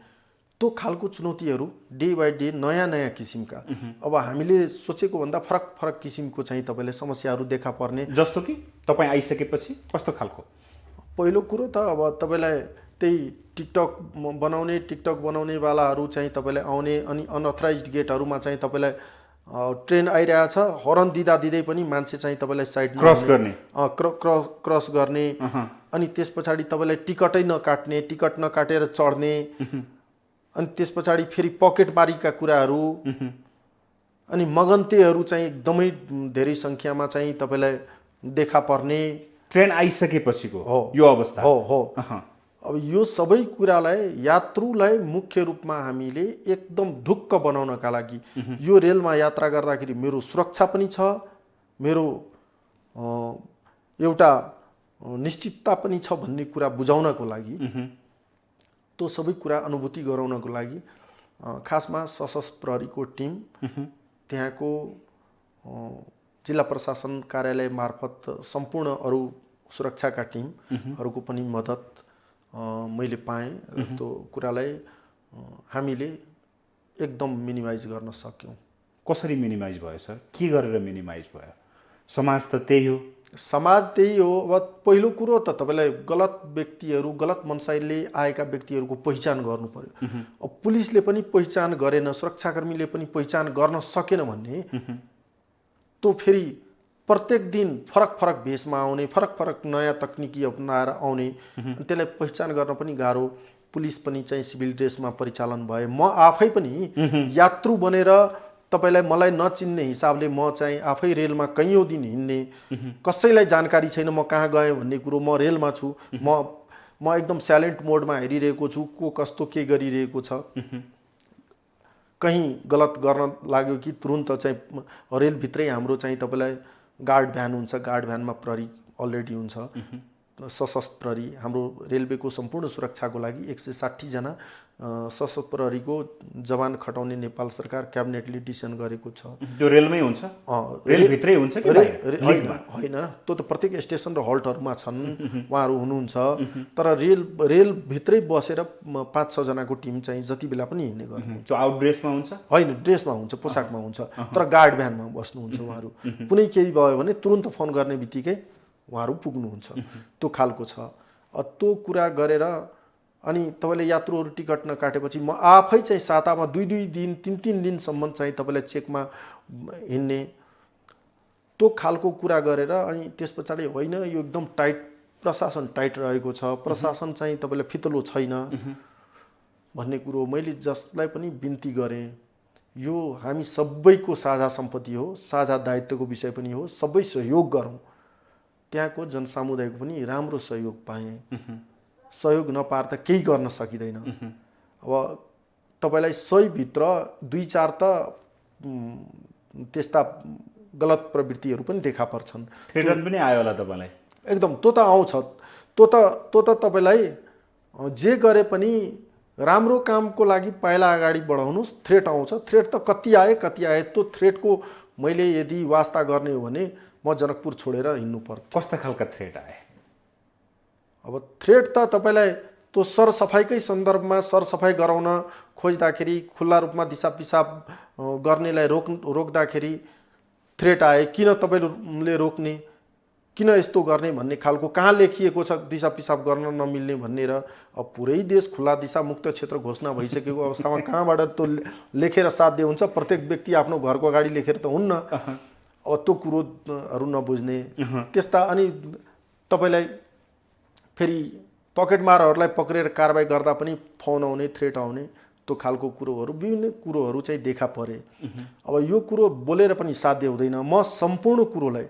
Speaker 2: त्यो खालको चुनौतीहरू डे बाई डे नयाँ नयाँ किसिमका अब हामीले सोचेको भन्दा फरक फरक किसिमको चाहिँ तपाईँले समस्याहरू देखा पर्ने।
Speaker 1: जस्तो कि तपाईँ आइसकेपछि कस्तो खालको?
Speaker 2: पहिलो कुरो त अब तपाईँलाई त्यही टिकटक बनाउनेवालाहरू चाहिँ तपाईँलाई आउने, अनि अनअथराइज्ड गेटहरूमा चाहिँ तपाईँलाई ट्रेन आइरहेछ, हर्न दिँदै पनि मान्छे चाहिँ तपाईँलाई साइड क्रस गर्ने, अनि त्यस पछाडि तपाईँलाई टिकटै नकाट्ने, टिकट नकाटेर चढ्ने, अनि त्यस पछाडि फेरि पकेटमारीका कुराहरू, अनि मगन्तेहरू चाहिँ एकदमै धेरै सङ्ख्यामा चाहिँ तपाईँलाई देखा पर्ने।
Speaker 1: ट्रेन आइसकेपछिको यो अवस्था
Speaker 2: हो। अब यो सबै कुरालाई यात्रुलाई मुख्य रूपमा हामीले एकदम ढुक्क बनाउनका लागि यो रेलमा यात्रा गर्दाखेरि मेरो सुरक्षा पनि छ, मेरो एउटा निश्चितता पनि छ भन्ने कुरा बुझाउनको लागि, त्यो सबै कुरा अनुभूति गराउनको लागि खासमा सशस्त्र प्रहरीको टिम, त्यहाँको जिल्ला प्रशासन कार्यालय मार्फत सम्पूर्ण अरू सुरक्षाका टिमहरूको पनि मद्दत मैले पाएँ। त्यो कुरालाई हामीले एकदम मिनिमाइज गर्न सक्यौँ।
Speaker 1: कसरी मिनिमाइज भयो सर? के गरेर मिनिमाइज भयो? समाज त त्यही हो।
Speaker 2: समाज त्यही हो। अब पहिलो कुरो त तपाईँलाई गलत व्यक्तिहरू, गलत मनसायले आएका व्यक्तिहरूको पहिचान गर्नु पर्यो। अब पुलिसले पनि पहिचान गरेन, सुरक्षाकर्मीले पनि पहिचान गर्न सकेन भने त्यो फेरि प्रत्येक दिन फरक फरक भेषमा आउने, फरक फरक नयाँ तकनिकी अपनाएर आउने, त्यसलाई पहिचान गर्न पनि गाह्रो। पुलिस पनि चाहिँ सिभिल ड्रेसमा परिचालन भए, म आफै पनि यात्रु बनेर तपाईँलाई मलाई नचिन्ने हिसाबले म चाहिँ आफै रेलमा कैयौँ दिन हिँड्ने, कसैलाई जानकारी छैन म कहाँ गएँ भन्ने कुरो, म रेलमा छु, म एकदम साइलेन्ट मोडमा हेरिरहेको छु को कस्तो के गरिरहेको छ। कहीँ गलत गर्न लाग्यो कि तुरुन्त चाहिँ रेलभित्रै हाम्रो चाहिँ तपाईँलाई गार्ड भ्यान हुन्छ, गार्ड भ्यानमा प्रहरी अलरेडी हुन्छ, सशस्त्र प्रहरी। हाम्रो रेलवेको सम्पूर्ण सुरक्षाको लागि 160 जना सशस्त्र प्रहरीको जवान खटाउने नेपाल सरकार क्याबिनेटले डिसिसन गरेको छ।
Speaker 1: त्यो रेलमै हुन्छ? रेलभित्रै हुन्छ कि
Speaker 2: होइन, त्यो त प्रत्येक स्टेसन र हल्टहरूमा छन्, उहाँहरू हुनुहुन्छ। तर रेलभित्रै बसेर 5-6 जनाको टिम चाहिँ जति बेला पनि हिँड्ने गर्नुहुन्छ।
Speaker 1: आउट ड्रेसमा हुन्छ?
Speaker 2: होइन, ड्रेसमा हुन्छ, पोसाकमा हुन्छ, तर गार्ड भ्यानमा बस्नुहुन्छ उहाँहरू। कुनै केही भयो भने तुरुन्त फोन गर्ने बित्तिकै उहाँहरू पुग्नुहुन्छ, त्यो खालको छ। त्यो कुरा गरेर अनि तपाईँले यात्रुहरू टिकट नकाटेपछि म आफै चाहिँ सातामा 2-2 दिन 3-3 दिनसम्म चाहिँ तपाईँलाई चेकमा हिँड्ने, त्यो खालको कुरा गरेर अनि त्यस पछाडि होइन यो एकदम टाइट, प्रशासन टाइट रहेको छ, प्रशासन चाहिँ तपाईँलाई फितलो छैन भन्ने कुरो मैले जसलाई पनि बिन्ती गरेँ। यो हामी सबैको साझा सम्पत्ति हो, साझा दायित्वको विषय पनि हो, सबै सहयोग गरौँ। त्यहाँको जनसमुदायको पनि राम्रो सहयोग पाएँ। सहयोग नपाएर त केही गर्न सकिँदैन। अब तपाईँलाई 100 भित्र 2-4 त त्यस्ता गलत प्रवृत्तिहरू पनि देखा पर्छन्।
Speaker 1: थ्रेटन पनि आयो होला तपाईँलाई?
Speaker 2: एकदम त्यो त आउँछ, त्यो त तपाईँलाई जे गरे पनि राम्रो कामको लागि पहिला अगाडि बढाउनुहोस्। थ्रेट आउँछ, थ्रेट त कति आए त्यो थ्रेटको मैले यदि वास्ता गर्ने हो भने म जनकपुर छोडेर हिँड्नु पर्थ्यो।
Speaker 1: कस्ता खालका थ्रेट आए?
Speaker 2: अब थ्रेट त तपाईँलाई त्यो सरसफाइकै सन्दर्भमा सरसफाइ गराउन खोज्दाखेरि, खुल्ला रूपमा दिसा पिसाब गर्नेलाई रोक्दाखेरि थ्रेट आए। किन तपाईँले रोक्ने, किन यस्तो गर्ने भन्ने खालको कहाँ लेखिएको छ दिसा पिसाब गर्न नमिल्ने भन्ने। र अब पुरै देश खुल्ला दिशा मुक्त क्षेत्र घोषणा भइसकेको अवस्थामा कहाँबाट त्यो लेखेर साध्य हुन्छ? प्रत्येक व्यक्ति आफ्नो घरको अगाडि लेखेर त हुन्न। अब त्यो कुरोहरू नबुझ्ने त्यस्ता, अनि तपाईँलाई फेरि पकेटमारहरूलाई पक्रेर कारबाही गर्दा पनि फोन आउने, थ्रेट आउने, त्यो खालको कुरोहरू, विभिन्न कुरोहरू चाहिँ देखा परे। अब यो कुरो बोलेर पनि साध्य हुँदैन। म सम्पूर्ण कुरोलाई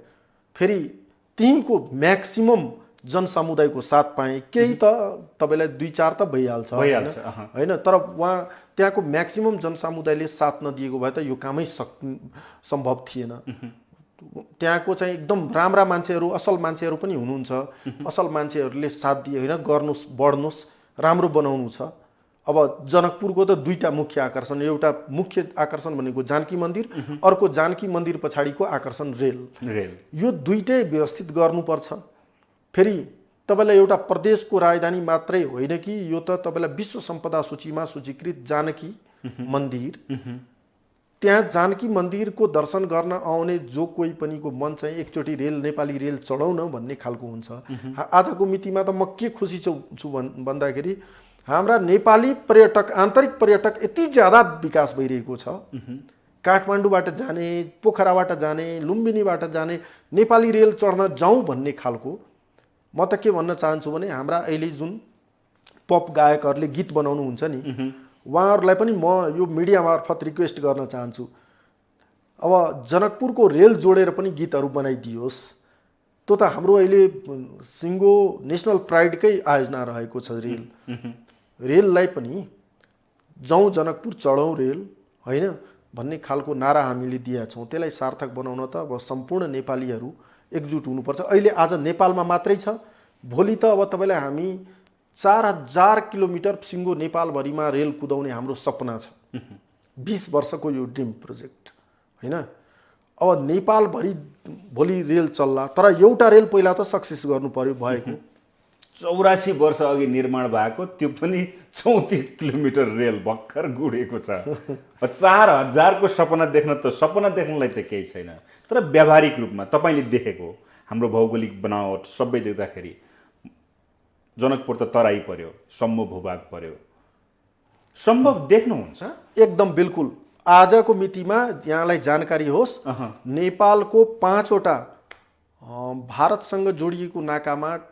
Speaker 2: फेरि त्यहीँको म्याक्सिमम जनसमुदायको साथ पाएँ। केही त तपाईँलाई 2-4 त भइहाल्छ होइन, तर उहाँ त्यहाँको म्याक्सिमम जनसमुदायले साथ नदिएको भए त यो कामै सम्भव थिएन। त्यहाँको चाहिँ एकदम राम्रा मान्छेहरू, असल मान्छेहरू पनि हुनुहुन्छ। असल मान्छेहरूले साथ दिए होइन, गर्नुहोस्, बढ्नुहोस्, राम्रो बनाउनु छ। अब जनकपुरको त 2टा मुख्य आकर्षण, एउटा मुख्य आकर्षण भनेको जानकी मन्दिर, अर्को जानकी मन्दिर पछाडिको आकर्षण रेल। यो दुईटै व्यवस्थित गर्नुपर्छ। फेरि तपाईँलाई एउटा प्रदेशको राजधानी मात्रै होइन कि यो त तपाईँलाई विश्व सम्पदा सूचीमा सूचीकृत जानकी मन्दिर। त्यहाँ जानकी मन्दिरको दर्शन गर्न आउने जो कोही पनिको मन चाहिँ एकचोटि नेपाली रेल चढाउन भन्ने खालको हुन्छ। आजको मितिमा त म के खुसी छु भन्दाखेरि हाम्रा नेपाली पर्यटक, आन्तरिक पर्यटक यति ज्यादा विकास भइरहेको छ। काठमाडौँबाट जाने, पोखराबाट जाने, लुम्बिनीबाट जाने नेपाली रेल चढ्न जाउँ भन्ने खालको। म त के भन्न चाहन्छु भने हाम्रा अहिले जुन पप गायकहरूले गीत बनाउनुहुन्छ नि, उहाँहरूलाई पनि म यो मिडिया मार्फत रिक्वेस्ट गर्न चाहन्छु, अब जनकपुरको रेल जोडेर पनि गीतहरू बनाइदियोस्। त्यो त हाम्रो अहिले सिङ्गो नेसनल प्राइडकै आयोजना रहेको छ। रेललाई पनि जाउँ जनकपुर, चढौँ रेल होइन भन्ने खालको नारा हामीले दिएका छौँ। त्यसलाई सार्थक बनाउन त अब सम्पूर्ण नेपालीहरू एकजुट हुनुपर्छ। अहिले आज नेपालमा मात्रै छ, भोलि त अब तपाईँलाई हामी 4000 किलोमिटर सिङ्गो नेपालभरिमा रेल कुदाउने हाम्रो सपना छ। 20 वर्षको यो ड्रिम प्रोजेक्ट होइन। अब नेपालभरि भोलि रेल चल्ला, तर एउटा रेल पहिला त सक्सेस गर्नु पर्यो। भएको
Speaker 1: 84 वर्ष अघि निर्माण भएको, त्यो पनि 34 किलोमिटर रेल भर्खर गुडेको छ। 4000 को सपना देख्न त, सपना देख्नलाई त केही छैन, तर व्यावहारिक रूपमा तपाईँले देखेको हाम्रो भौगोलिक बनावट सबै देख्दाखेरि जनकपुर त तराई पर्यो, सम्मो भूभाग पर्यो, सम्भव देख्नुहुन्छ?
Speaker 2: एकदम बिल्कुल। आजको मितिमा यहाँलाई जानकारी होस्, नेपालको 5वटा भारतसँग जोडिएको नाकामा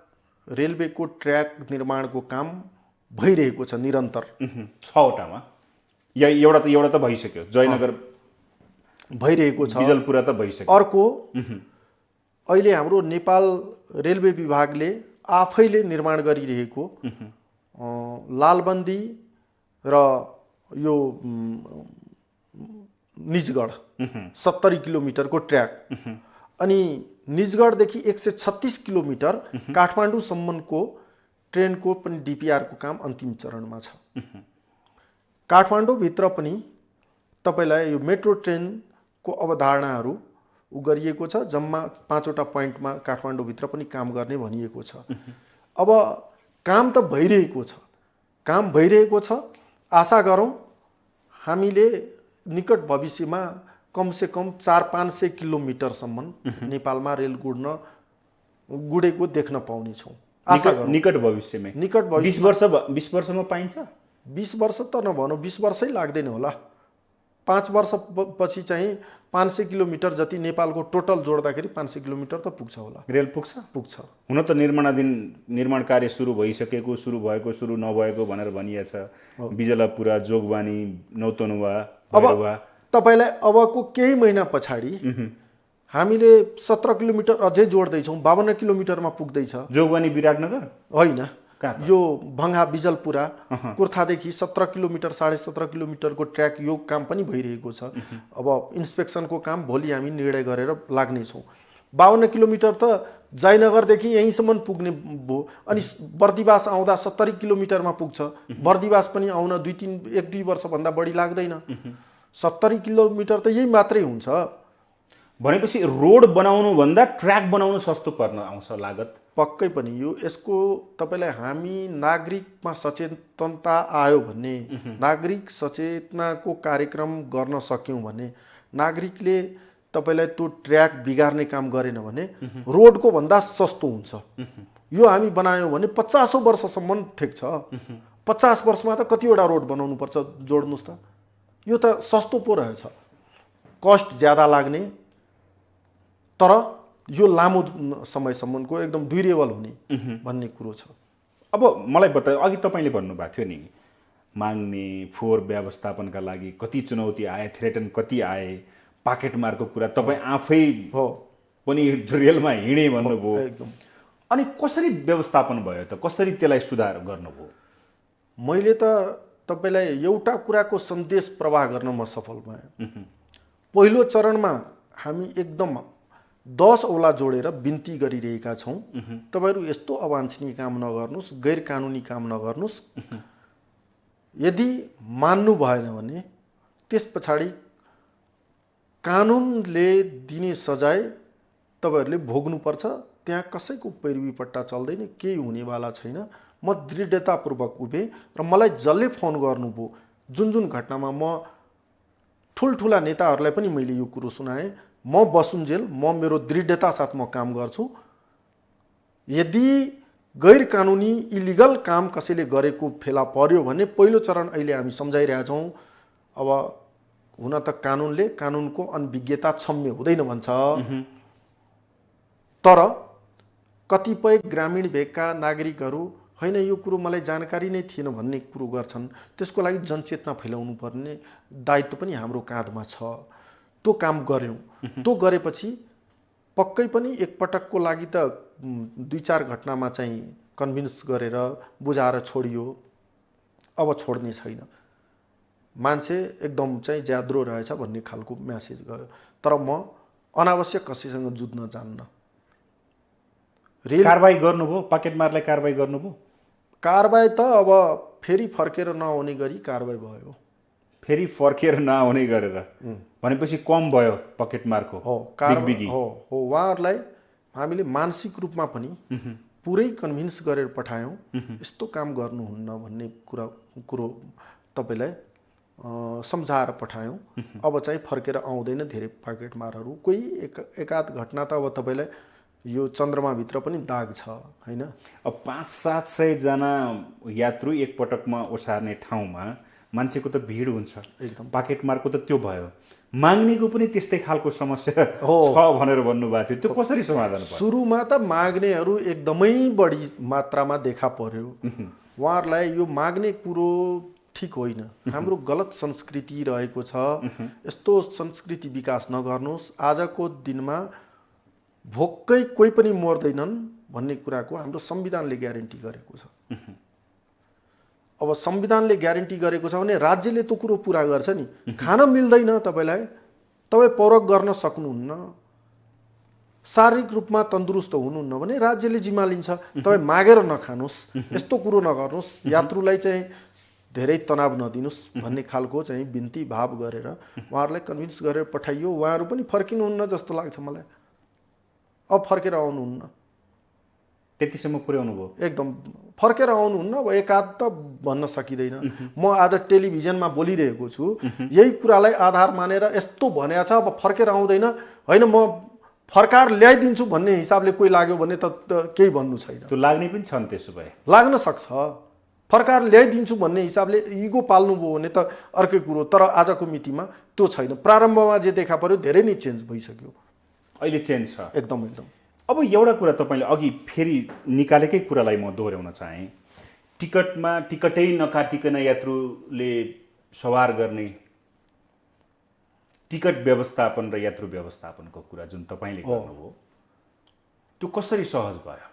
Speaker 2: रेलवेको ट्र्याक निर्माणको काम भइरहेको छ निरन्तर।
Speaker 1: 6वटामा एउटा त भइसक्यो, जयनगर
Speaker 2: भइरहेको छ,
Speaker 1: बिजलपुरा त भइसक्यो।
Speaker 2: अर्को अहिले हाम्रो नेपाल रेलवे विभागले आफैले निर्माण गरिरहेको लालबन्दी र यो निजगढ 70 किलोमिटरको ट्र्याक, अनि निजगढदेखि 136 किलोमिटर काठमाडौँसम्मको ट्रेनको पनि डिपिआरको काम अन्तिम चरणमा छ। काठमाडौँभित्र पनि तपाईँलाई यो मेट्रो ट्रेनको अवधारणाहरू गरिएको छ। जम्मा 5वटा पोइन्टमा काठमाडौँभित्र पनि काम गर्ने भनिएको छ। अब काम त भइरहेको छ, आशा गरौँ हामीले निकट भविष्यमा कमसेकम 400-500 किलोमिटरसम्म नेपालमा रेल गुडेको देख्न पाउनेछौँ। आशा गरौँ निकट भविष्यमा।
Speaker 1: 20 वर्षमा पाइन्छ?
Speaker 2: 20 वर्ष त नभनौँ, 20 वर्षै लाग्दैन होला। 5 वर्षपछि चाहिँ 500 किलोमिटर जति नेपालको टोटल जोड्दाखेरि 500 किलोमिटर त पुग्छ होला।
Speaker 1: रेल पुग्छ। हुन त निर्माण कार्य सुरु भइसकेको, सुरु भएको, सुरु नभएको भनेर भनिएको छ। बिजलापुरा, जोगबानी, नौतनुवा, भैरवा।
Speaker 2: तपाईँलाई अबको केही महिना पछाडि हामीले 17 किलोमिटर अझै जोड्दैछौँ, 52 किलोमिटरमा पुग्दैछ।
Speaker 1: जोगबानी विराटनगर
Speaker 2: होइन, यो भङ्गा बिजलपुरा कुर्थादेखि 17 किलोमिटर 17.5 किलोमिटरको ट्र्याक, यो काम पनि भइरहेको छ। अब इन्स्पेक्सनको काम भोलि हामी निर्णय गरेर लाग्नेछौँ। 52 किलोमिटर त जयनगरदेखि यहीँसम्म पुग्ने भयो। अनि बर्दिवास आउँदा 70 किलोमिटरमा पुग्छ। बर्दिवास पनि आउन 1-2 वर्षभन्दा बढी लाग्दैन। 70 किलोमिटर त यही मात्रै हुन्छ।
Speaker 1: भनेपछि रोड बनाउनुभन्दा ट्र्याक बनाउनु सस्तो पर्न आउँछ लागत।
Speaker 2: पक्कै पनि यसको तपाईँलाई हामी नागरिकमा सचेतनता आयो भने, नागरिक सचेतनाको कार्यक्रम गर्न सक्यौँ भने, नागरिकले तपाईँलाई त्यो ट्र्याक बिगार्ने काम गरेन भने रोडको भन्दा सस्तो हुन्छ। यो हामी बनायौँ भने 50 वर्षसम्म ठिक छ। 50 वर्षमा त कतिवटा रोड बनाउनु पर्छ जोड्नुहोस् त। यो त सस्तो पो रहेछ। कस्ट ज्यादा लाग्ने, तर यो लामो समयसम्मको एकदम ड्युरेबल हुने भन्ने कुरो छ।
Speaker 1: अब मलाई बतायो, अघि तपाईँले भन्नुभएको थियो नि, माग्ने फोहोर व्यवस्थापनका लागि कति चुनौती आए, थ्रेटन कति आए, पाकेट मारको कुरा तपाईँ आफै
Speaker 2: हो
Speaker 1: पनि रेलमा हिँडे भन्नुभयो।
Speaker 2: एकदम।
Speaker 1: अनि कसरी व्यवस्थापन भयो त? कसरी त्यसलाई सुधार गर्नुभयो?
Speaker 2: मैले त तपाईँलाई एउटा कुराको सन्देश प्रवाह गर्न म सफल भएँ। पहिलो चरणमा हामी एकदम 10 औला जोडेर बिन्ती गरिरहेका छौँ, तपाईँहरू यस्तो अवाञ्छनीय काम नगर्नुहोस्, गैर कानुनी काम नगर्नुहोस्। यदि मान्नु भएन भने त्यस पछाडि कानुनले दिने सजाय तपाईँहरूले भोग्नुपर्छ। त्यहाँ कसैको पैरवीपट्टा चल्दैन, केही हुनेवाला छैन। म दृढतापूर्वक उभेँ र मलाई जसले फोन गर्नुभयो, जुन घटनामा म ठुल्ठुला नेताहरूलाई पनि मैले यो कुरो सुनाएँ, म बसुन्जेल म मेरो दृढता साथ म काम गर्छु। यदि गैर कानुनी इलिगल काम कसैले गरेको फेला पर्यो भने पहिलो चरण अहिले हामी सम्झाइरहेका छौँ। अब हुन त कानुनले कानुनको अनभिज्ञता क्षम्य हुँदैन भन्छ, तर कतिपय ग्रामीण भेगका नागरिकहरू होइन यो कुरो मलाई जानकारी नै थिएन भन्ने कुरो गर्छन्। त्यसको लागि जनचेतना फैलाउनु पर्ने दायित्व पनि हाम्रो काँधमा छ। त्यो काम गऱ्यौँ। त्यो गरेपछि पक्कै पनि एकपटकको लागि त 2-4 घटनामा चाहिँ कन्भिन्स गरेर बुझाएर छोडियो। अब छोड्ने छैन। मान्छे एकदम चाहिँ ज्याद्रो रहेछ भन्ने खालको म्यासेज गयो। तर म अनावश्यक कसैसँग जुझ्न जान्न।
Speaker 1: कारबाही गर्नुभयो? पाकेट मारलाई कारबाही गर्नुभयो?
Speaker 2: कारबाही त अब फेरि फर्केर नआउने गरी कारबाही भयो।
Speaker 1: फेरि फर्केर नआउने गरेर भनेपछि कम भयो पकेट मारको?
Speaker 2: हो
Speaker 1: बिगबिगी
Speaker 2: हो उहाँहरूलाई हामीले मानसिक रूपमा पनि पुरै कन्भिन्स गरेर पठायौँ। यस्तो काम गर्नुहुन्न भन्ने कुरो तपाईँलाई सम्झाएर पठायौँ। अब चाहिँ फर्केर आउँदैन धेरै पाकेट मारहरू। कोही एकाध घटना त अब तपाईँलाई यो चन्द्रमाभित्र पनि दाग छ हैन।
Speaker 1: अब 500-700 जना यात्रु एकपटकमा ओसार्ने ठाउँमा मान्छेको त भिड हुन्छ
Speaker 2: एकदम।
Speaker 1: पाकेट मारको त त्यो भयो, माग्नेको पनि त्यस्तै खालको समस्या
Speaker 2: हो
Speaker 1: छ भनेर भन्नुभएको थियो। त्यो कसरी समाधान भयो?
Speaker 2: सुरुमा त माग्नेहरू एकदमै बढी मात्रामा देखा पर्यो। उहाँहरूलाई यो माग्ने कुरो ठिक होइन, हाम्रो गलत संस्कृति रहेको छ। यस्तो संस्कृति विकास नगर्नुहोस्। आजको दिनमा भोकै कोही पनि मर्दैनन् भन्ने कुराको हाम्रो संविधानले ग्यारेन्टी गरेको छ। अब संविधानले ग्यारेन्टी गरेको छ भने राज्यले त्यो कुरो पुरा गर्छ नि। खान मिल्दैन तपाईलाई, तपाईँ पौरख गर्न सक्नुहुन्न, शारीरिक रूपमा तन्दुरुस्त हुनुहुन्न भने राज्यले जिम्मा लिन्छ। तपाईँ मागेर नखानुहोस्, यस्तो कुरो नगर्नुहोस्, यात्रुलाई चाहिँ धेरै तनाव नदिनुहोस् भन्ने खालको चाहिँ बिन्ती भाव गरेर उहाँहरूलाई कन्भिन्स गरेर पठाइयो। उहाँहरू पनि फर्किनुहुन्न जस्तो लाग्छ मलाई। अब फर्केर आउनुहुन्न।
Speaker 1: त्यतिसम्म पुर्याउनु भयो?
Speaker 2: एकदम फर्केर आउनुहुन्न। अब एकाध त भन्न सकिँदैन। म आज टेलिभिजनमा बोलिरहेको छु, यही कुरालाई आधार मानेर यस्तो भनेको छ, अब फर्केर आउँदैन, होइन म फर्काएर ल्याइदिन्छु भन्ने हिसाबले कोही लाग्यो भने त केही भन्नु छैन।
Speaker 1: त्यो लाग्ने पनि छन्, त्यसो भए
Speaker 2: लाग्न सक्छ। फर्काएर ल्याइदिन्छु भन्ने हिसाबले इगो पाल्नुभयो भने त अर्कै कुरो, तर आजको मितिमा त्यो छैन। प्रारम्भमा जे देखा पर्यो धेरै नै चेन्ज भइसक्यो।
Speaker 1: अहिले चेन्ज छ
Speaker 2: एकदम एकदम।
Speaker 1: अब एउटा कुरा तपाईँले अघि फेरि निकालेकै कुरालाई म दोहोऱ्याउन चाहेँ। टिकटै नकाटिकन यात्रुले सवार गर्ने टिकट व्यवस्थापन र यात्रु व्यवस्थापनको कुरा जुन तपाईँले गर्नुभयो, त्यो कसरी सहज भयो?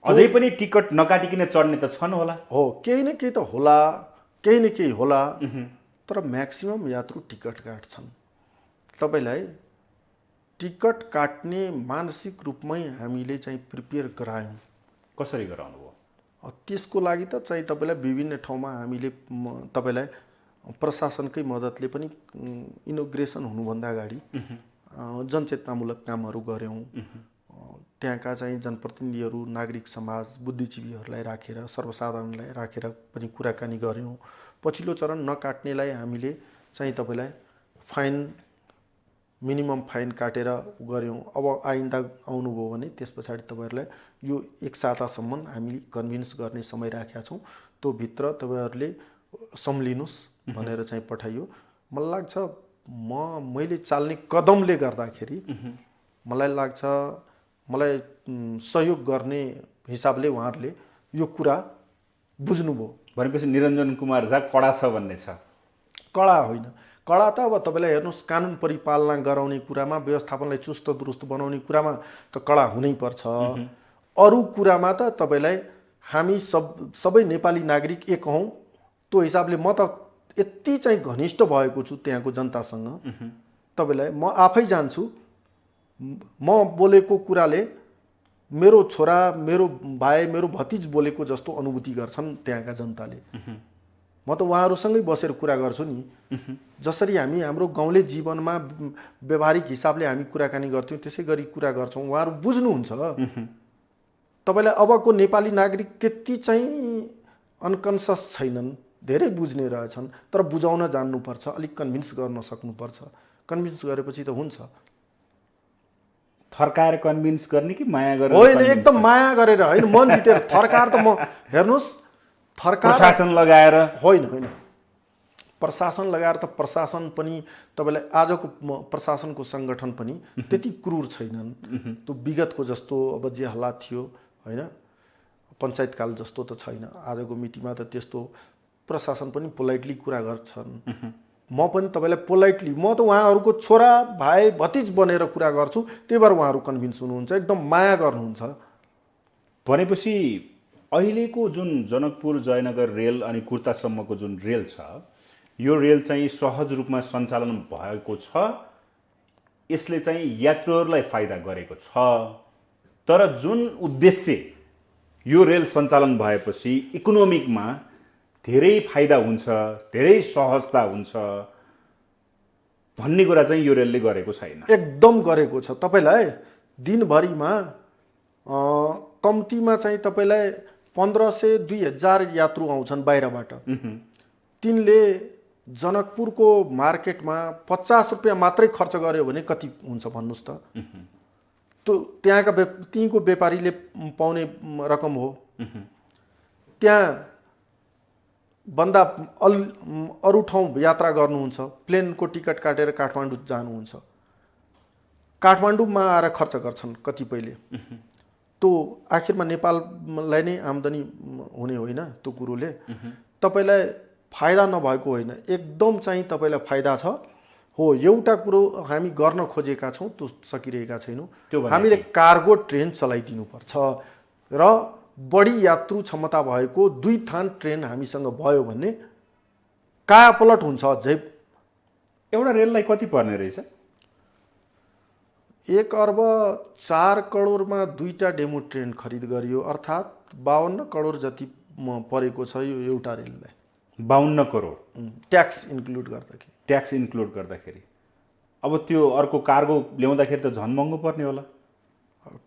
Speaker 1: अझै पनि टिकट नकाटिकन चढ्ने त छन् होला?
Speaker 2: हो, केही न केही त होला, केही न केही होला, तर म्याक्सिमम यात्रु टिकट काट्छन्। तपाईँलाई टिकट काट्ने मानसिक रूपमै हामीले चाहिँ प्रिपेयर गरायौँ।
Speaker 1: कसरी गराउनु भयो?
Speaker 2: त्यसको लागि त चाहिँ तपाईँलाई विभिन्न ठाउँमा हामीले तपाईँलाई प्रशासनकै मद्दतले पनि इनोग्रेसन हुनुभन्दा अगाडि जनचेतनामूलक कामहरू गऱ्यौँ। त्यहाँका चाहिँ जनप्रतिनिधिहरू, नागरिक समाज, बुद्धिजीवीहरूलाई राखेर, सर्वसाधारणलाई राखेर पनि कुराकानी गऱ्यौँ। पछिल्लो चरण नकाट्नेलाई हामीले चाहिँ तपाईँलाई फाइन, मिनिमम फाइन काटेर गऱ्यौँ। अब आइन्दा आउनुभयो भने त्यस पछाडि तपाईँहरूलाई यो 1 सातासम्म हामीले कन्भिन्स गर्ने समय राखेका छौँ। त्यो भित्र तपाईँहरूले सम्लिनुहोस् भनेर चाहिँ पठाइयो। मलाई लाग्छ मैले चाल्ने कदमले गर्दाखेरि मलाई सहयोग गर्ने हिसाबले उहाँहरूले यो कुरा बुझ्नुभयो।
Speaker 1: भनेपछि निरञ्जन कुमार झा कडा छ भन्ने छ?
Speaker 2: कडा होइन, कडा त अब तपाईँलाई हेर्नुहोस्, कानुन परिपालना गराउने कुरामा, व्यवस्थापनलाई चुस्त दुरुस्त बनाउने कुरामा त कडा हुनैपर्छ। अरू कुरामा त तपाईँलाई हामी सबै नेपाली नागरिक एक हौँ। त्यो हिसाबले म त यति चाहिँ घनिष्ठ भएको छु त्यहाँको जनतासँग। तपाईँलाई म आफै जान्छु, म बोलेको कुराले मेरो छोरा, मेरो भाइ, मेरो भतिज बोलेको जस्तो अनुभूति गर्छन् त्यहाँका जनताले। म त उहाँहरूसँगै बसेर कुरा गर्छु नि। जसरी हामी हाम्रो गाउँले जीवनमा व्यवहारिक हिसाबले हामी कुराकानी गर्थ्यौँ त्यसै गरी कुरा गर्छौँ। उहाँहरू बुझ्नुहुन्छ। तपाईँलाई अबको नेपाली नागरिक त्यति चाहिँ अनकन्सियस छैनन्, धेरै बुझ्ने रहेछन्। तर बुझाउन जान्नुपर्छ, अलिक कन्भिन्स गर्न सक्नुपर्छ। कन्भिन्स गरेपछि त हुन्छ।
Speaker 1: थर्काएर कन्भिन्स गर्ने कि माया गरेर?
Speaker 2: होइन, एकदम माया गरेर होइन, मन जितेर। थर्काएर त म हेर्नुहोस्, थर्काएर
Speaker 1: प्रशासन लगाएर
Speaker 2: होइन, प्रशासन लगाएर त प्रशासन पनि तपाईँलाई आजको प्रशासनको सङ्गठन पनि त्यति क्रूर छैनन्। त्यो विगतको जस्तो अब जे हल्ला थियो होइन, पञ्चायतकाल जस्तो त छैन। आजको मितिमा त त्यस्तो प्रशासन पनि पोलाइटली कुरा गर्छन्। म पनि तपाईँलाई पोलाइटली, म त उहाँहरूको छोरा, भाइ, भतिज बनेर कुरा गर्छु। त्यही भएर उहाँहरू कन्भिन्स हुनुहुन्छ, एकदम माया गर्नुहुन्छ।
Speaker 1: भनेपछि अहिलेको जुन जनकपुर जयनगर रेल अनि कुर्तासम्मको जुन रेल छ, यो रेल चाहिँ सहज रूपमा सञ्चालन भएको छ। यसले चाहिँ यात्रुहरूलाई फाइदा गरेको छ। तर जुन उद्देश्य यो रेल सञ्चालन भएपछि इकोनोमिकमा धेरै फाइदा हुन्छ, धेरै सहजता हुन्छ भन्ने कुरा चाहिँ यो रेलले गरेको छैन।
Speaker 2: एकदम गरेको छ। तपाईँलाई दिनभरिमा कम्तीमा चाहिँ तपाईँलाई 1500-2000 यात्रु आउँछन् बाहिरबाट। तिनले जनकपुरको मार्केटमा 50 रुपियाँ मात्रै खर्च गर्यो भने कति हुन्छ भन्नुहोस् त? त्यो त्यहाँका तीको व्यापारीले पाउने रकम हो। त्यहाँ भन्दा अरू ठाउँ यात्रा गर्नुहुन्छ, प्लेनको टिकट काटेर काठमाडौँ जानुहुन्छ, काठमाडौँमा आएर खर्च गर्छन् कतिपयले। त्यो आखिरमा नेपाललाई नै आम्दानी हुने होइन त्यो कुरोले। तपाईँलाई फाइदा नभएको होइन, एकदम चाहिँ तपाईँलाई फाइदा छ। हो, एउटा कुरो हामी गर्न खोजेका छौँ, त्यो सकिरहेका छैनौँ। हामीले कार्गो ट्रेन चलाइदिनुपर्छ र बढी यात्रु क्षमता भएको 2 थान ट्रेन हामीसँग भयो भने कायापलट हुन्छ। अझै
Speaker 1: एउटा रेललाई कति पर्ने रहेछ?
Speaker 2: 1 अर्ब 4 करोडमा 2टा डेमो ट्रेन खरिद गरियो, अर्थात् 52 करोड जति परेको छ यो एउटा रेललाई।
Speaker 1: 52 करोड
Speaker 2: ट्याक्स इन्क्लुड गर्दाखेरि।
Speaker 1: ट्याक्स इन्क्लुड गर्दाखेरि अब त्यो अर्को कार्गो ल्याउँदाखेरि त झन् महँगो पर्ने होला।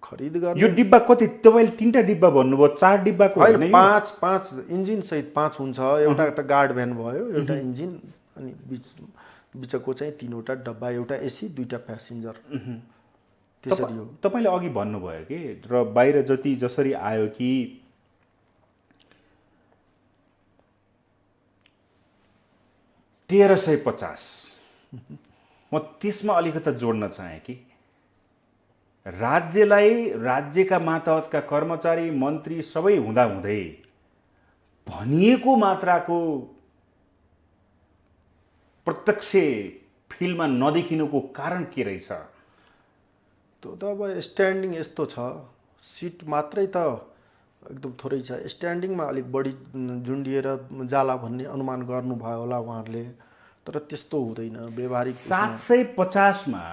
Speaker 2: खरिद गर्ने
Speaker 1: यो डिब्बा कति? तपाईँले 3टा डिब्बा भन्नुभयो, 4 डिब्बाको होइन?
Speaker 2: 5 इन्जिन सहित 5 हुन्छ। एउटा त गार्ड भ्यान भयो, एउटा इन्जिन, अनि बिचको चाहिँ 3वटा डब्बा, एउटा एसी, 2टा प्यासेन्जर, त्यसरी हो।
Speaker 1: तपाईँले अघि भन्नुभयो कि र बाहिर जसरी आयो कि 1350, म त्यसमा अलिकति जोड्न चाहेँ कि राज्यलाई, राज्यका मातहतका कर्मचारी, मन्त्री सबै हुँदाहुँदै भनिएको मात्राको प्रत्यक्ष फिल्डमा नदेखिनुको कारण के रहेछ?
Speaker 2: त्यो त अब स्ट्यान्डिङ यस्तो छ, सिट मात्रै त एकदम थोरै छ। स्ट्यान्डिङमा अलिक बढी झुन्डिएर जाला भन्ने अनुमान गर्नुभयो होला उहाँहरूले, तर त्यस्तो हुँदैन। व्यवहारिक
Speaker 1: 750 मा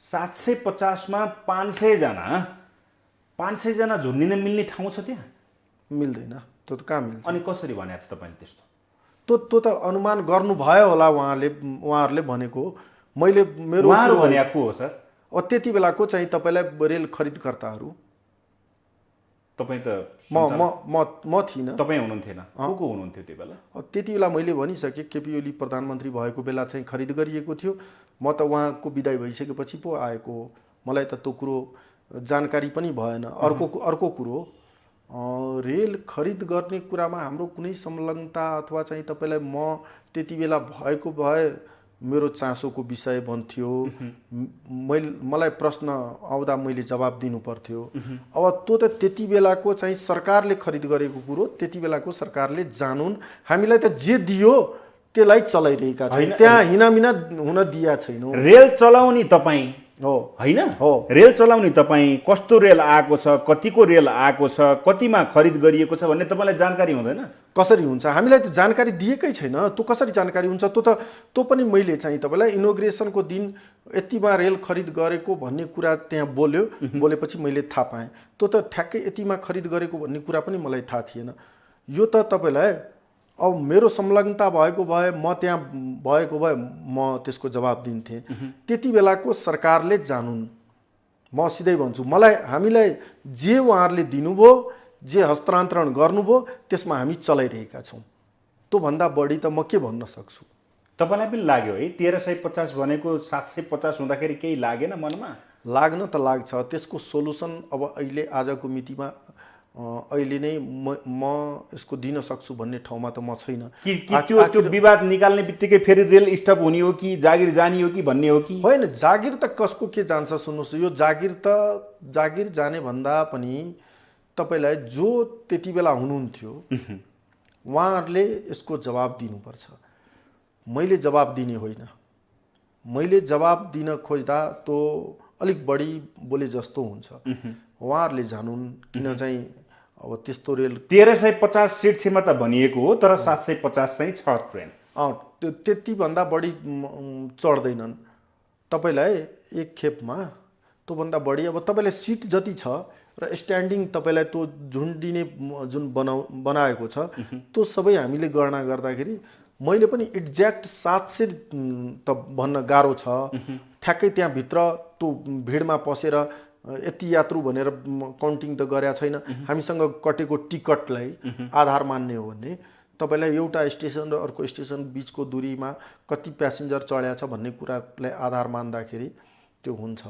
Speaker 1: 750 मा 500 जना झुन्डिन मिल्ने ठाउँ छ त्यहाँ?
Speaker 2: मिल्दैन, त्यो त कहाँ मिल्छ?
Speaker 1: अनि कसरी भने त तपाईँले त्यस्तो?
Speaker 2: त्यो त अनुमान गर्नुभयो होला उहाँहरूले भनेको। मैले मेरो
Speaker 1: उहाँहरू भने को हो सर?
Speaker 2: त्यति बेलाको चाहिँ तपाईँलाई रेल खरिदकर्ताहरू।
Speaker 1: तपाईँ त
Speaker 2: म थिइनँ।
Speaker 1: तपाईँ हुनुहुन्थेन, को हुनुहुन्थ्यो त्यो बेला?
Speaker 2: त्यति बेला मैले भनिसकेँ, केपी ओली प्रधानमन्त्री भएको बेला चाहिँ खरिद गरिएको थियो। म त उहाँको विदाई भइसकेपछि पो आएको हो, मलाई त त्यो कुरो जानकारी पनि भएन। अर्को कुरो, रेल खरिद गर्ने कुरामा हाम्रो कुनै संलग्नता अथवा चाहिँ तपाईँलाई म त्यति बेला भएको भए मेरो चासोको विषय बन्थ्यो, मलाई प्रश्न आउँदा मैले जवाब दिनु पर्थ्यो। अब त्यो त त्यति बेलाको चाहिँ सरकारले खरिद गरेको कुरो, त्यति बेलाको सरकारले जानुन्, हामीलाई त जे दियो त्यसलाई चलाइरहेका छौँ, त्यहाँ हिनामिना हुन दिया छैनौँ।
Speaker 1: रेल चलाउने तपाईँ
Speaker 2: हो
Speaker 1: होइन?
Speaker 2: हो,
Speaker 1: रेल चलाउने तपाईँ, कस्तो रेल आएको छ, कतिको रेल आएको छ, कतिमा खरिद गरिएको छ भन्ने तपाईँलाई जानकारी हुँदैन?
Speaker 2: कसरी हुन्छ? हामीलाई त जानकारी दिएकै छैन। त्यो कसरी जानकारी हुन्छ? त्यो पनि मैले चाहिँ तपाईँलाई इनोग्रेसनको दिन यतिमा रेल खरिद गरेको भन्ने कुरा त्यहाँ बोलेपछि मैले थाहा पाएँ। त्यो त ठ्याक्कै यतिमा खरिद गरेको भन्ने कुरा पनि मलाई थाहा थिएन। यो त तपाईँलाई अब मेरो संलग्नता भएको भए, म त्यहाँ भएको भए म त्यसको जवाब दिन्थेँ। त्यति बेलाको सरकारले जानुन्, म सिधै भन्छु। हामीलाई जे उहाँहरूले दिनुभयो, जे हस्तान्तरण गर्नुभयो, त्यसमा हामी चलाइरहेका छौँ। त्योभन्दा बढी त म के भन्न सक्छु?
Speaker 1: तपाईँलाई पनि लाग्यो है 1350 भनेको 750 हुँदाखेरि केही लागेन मनमा?
Speaker 2: लाग्न त लाग्छ। त्यसको सोलुसन अब अहिले आजको मितिमा अहिले नै म यसको दिन सक्छु भन्ने ठाउँमा त म छैन।
Speaker 1: त्यो विवाद निकाल्ने बित्तिकै फेरि रेल स्टप हुने हो कि जागिर जाने हो कि भन्ने हो कि?
Speaker 2: होइन, जागिर त कसको के जान्छ? सुन्नुहोस्, यो जागिर जाने भन्दा पनि तपाईँलाई जो त्यति बेला हुनुहुन्थ्यो उहाँहरूले यसको जवाब दिनुपर्छ। मैले जवाब दिने होइन। मैले जवाब दिन खोज्दा त्यो अलिक बढी बोले जस्तो हुन्छ। उहाँहरूले जानुन्, किन चाहिँ अब त्यस्तो रेल
Speaker 1: 1350 सिट क्षमता भनिएको हो, तर 750 चाहिँ छ ट्रेन।
Speaker 2: त्यतिभन्दा बढी चढ्दैनन् तपाईँलाई एक खेपमा। त्योभन्दा बढी अब तपाईँलाई सिट जति छ र स्ट्यान्डिङ तपाईँलाई त्यो झुन्डिने जुन बनाएको छ, त्यो सबै हामीले गणना गर्दाखेरि मैले पनि एक्ज्याक्ट 700 त भन्न गाह्रो छ। ठ्याक्कै त्यहाँभित्र त्यो भिडमा पसेर यति यात्रु भनेर काउन्टिङ त गरेका छैन। हामीसँग कटेको टिकटलाई आधार मान्ने हो भने तपाईँलाई एउटा स्टेसन र अर्को स्टेसन बिचको दूरीमा कति प्यासेन्जर चढ्या छ भन्ने कुरालाई आधार मान्दाखेरि त्यो हुन्छ।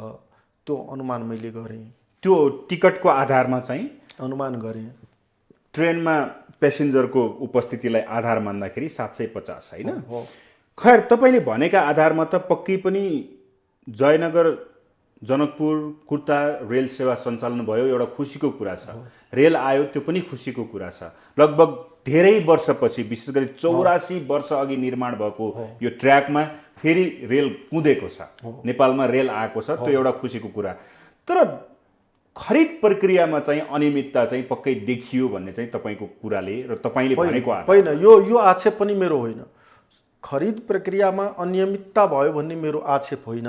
Speaker 2: त्यो अनुमान मैले गरेँ।
Speaker 1: त्यो टिकटको आधारमा चाहिँ
Speaker 2: अनुमान गरेँ।
Speaker 1: ट्रेनमा प्यासेन्जरको उपस्थितिलाई आधार मान्दाखेरि 750 होइन? खैर, तपाईँले भनेका आधारमा त पक्कै पनि जयनगर जनकपुर कुर्ता रेल सेवा सञ्चालन भयो, एउटा खुसीको कुरा छ। रेल आयो, त्यो पनि खुसीको कुरा छ। लगभग धेरै वर्षपछि, विशेष गरी 84 वर्ष अघि निर्माण भएको यो ट्र्याकमा फेरि रेल कुदेको छ, नेपालमा रेल आएको छ, त्यो एउटा खुसीको कुरा। तर खरिद प्रक्रियामा चाहिँ अनियमितता चाहिँ पक्कै देखियो भन्ने चाहिँ तपाईँको कुराले र तपाईँले भनेको
Speaker 2: होइन, यो आक्षेप पनि मेरो होइन। खरिद प्रक्रियामा अनियमितता भयो भन्ने मेरो आक्षेप होइन।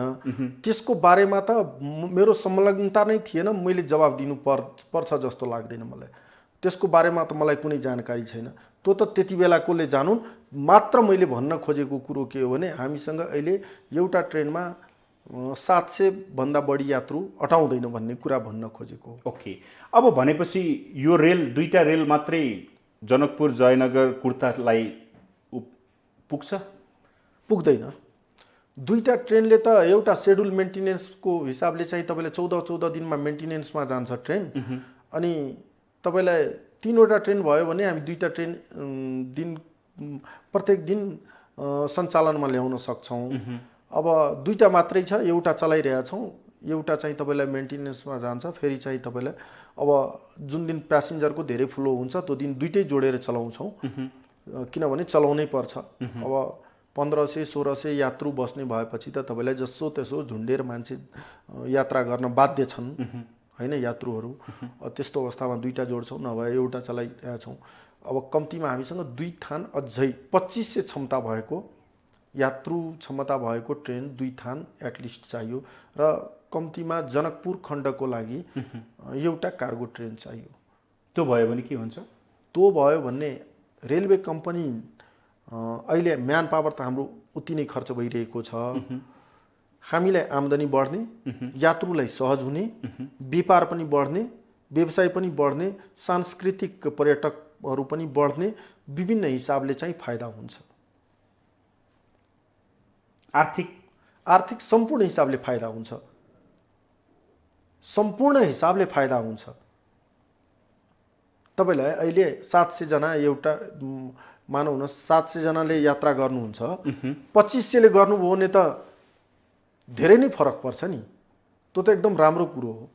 Speaker 2: त्यसको बारेमा त मेरो संलग्नता नै थिएन, मैले जवाब दिनु पर्छ जस्तो लाग्दैन मलाई। त्यसको बारेमा त मलाई कुनै जानकारी छैन। त्यो त त्यति बेलाकोले जानुन्। मात्र मैले भन्न खोजेको कुरो के हो भने हामीसँग अहिले एउटा ट्रेनमा 700 भन्दा बढी यात्रु अटाउँदैन भन्ने कुरा भन्न खोजेको।
Speaker 1: ओके, अब भनेपछि यो रेल, दुईटा रेल मात्रै जनकपुर जयनगर कुर्तालाई पुग्छ?
Speaker 2: पुग्दैन। दुईटा ट्रेनले त एउटा सेड्युल मेन्टेनेन्सको हिसाबले चाहिँ तपाईँले 14 दिनमा मेन्टेनेन्समा जान्छ ट्रेन। अनि तपाईँलाई 3वटा ट्रेन भयो भने हामी दुईटा ट्रेन प्रत्येक दिन सञ्चालनमा ल्याउन सक्छौँ। अब दुईटा मात्रै छ, एउटा चलाइरहेका छौँ, एउटा चाहिँ तपाईँलाई मेन्टेनेन्समा जान्छ। फेरि चाहिँ तपाईँलाई अब जुन दिन प्यासेन्जरको धेरै फ्लो हुन्छ त्यो दिन दुईटै जोडेर चलाउँछौँ, किनभने चलाउनै पर्छ। अब 1500-1600 यात्रु बस्ने भएपछि त तपाईँलाई जसो त्यसो झुन्डेर मान्छे यात्रा गर्न बाध्य छन् होइन यात्रुहरू। त्यस्तो अवस्थामा दुईटा जोड्छौँ, नभए एउटा चलाइरहेका छौँ। अब कम्तीमा हामीसँग 2 ठान अझै 2500 क्षमता भएको यात्रु क्षमता भएको ट्रेन 2 थान एटलिस्ट चाहियो र कम्तीमा जनकपुर खण्डको लागि एउटा कार्गो ट्रेन चाहियो।
Speaker 1: त्यो भयो भने के हुन्छ?
Speaker 2: त्यो भयो भने रेलवे कम्पनी अहिले म्यान पावर त हाम्रो उति नै खर्च भइरहेको छ, हामीलाई आम्दानी बढ्ने, यात्रुलाई सहज हुने, व्यापार पनि बढ्ने, व्यवसाय पनि बढ्ने, सांस्कृतिक पर्यटकहरू पनि बढ्ने, विभिन्न हिसाबले चाहिँ फाइदा हुन्छ। आर्थिक सम्पूर्ण हिसाबले फाइदा हुन्छ, सम्पूर्ण हिसाबले फाइदा हुन्छ। तपाईलाई अहिले 700 जना एउटा मानौ न 700 जनाले यात्रा गर्नुहुन्छ, 2500 ले गर्नुभयो भने त धेरै नै फरक पर्छ नि। त्यो त एकदम राम्रो कुरो हो।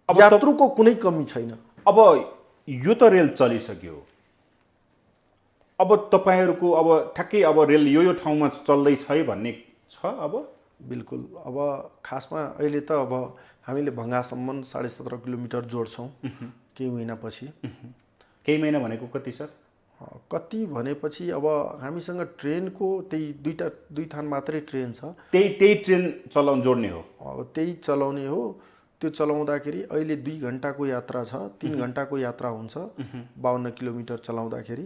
Speaker 2: अब यात्रुको कुनै कमी छैन।
Speaker 1: अब यो त रेल चलिसक्यो, अब तपाईहरुको अब ठ्याक्कै अब रेल यो ठाउँमा चल्दै छ भन्ने छ अब?
Speaker 2: बिल्कुल। अब खासमा अहिले त अब हामीले भङ्गासम्म 17.5 किलोमिटर जोड्छौँ केही महिनापछि।
Speaker 1: केही महिना भनेको कति सर?
Speaker 2: कति भनेपछि अब हामीसँग ट्रेनको त्यही दुई थान मात्रै ट्रेन छ।
Speaker 1: त्यही ट्रेन जोड्ने हो।
Speaker 2: अब त्यही चलाउने हो। त्यो चलाउँदाखेरि अहिले 2 घण्टाको यात्रा छ, 3 घण्टाको यात्रा हुन्छ 52 किलोमिटर चलाउँदाखेरि।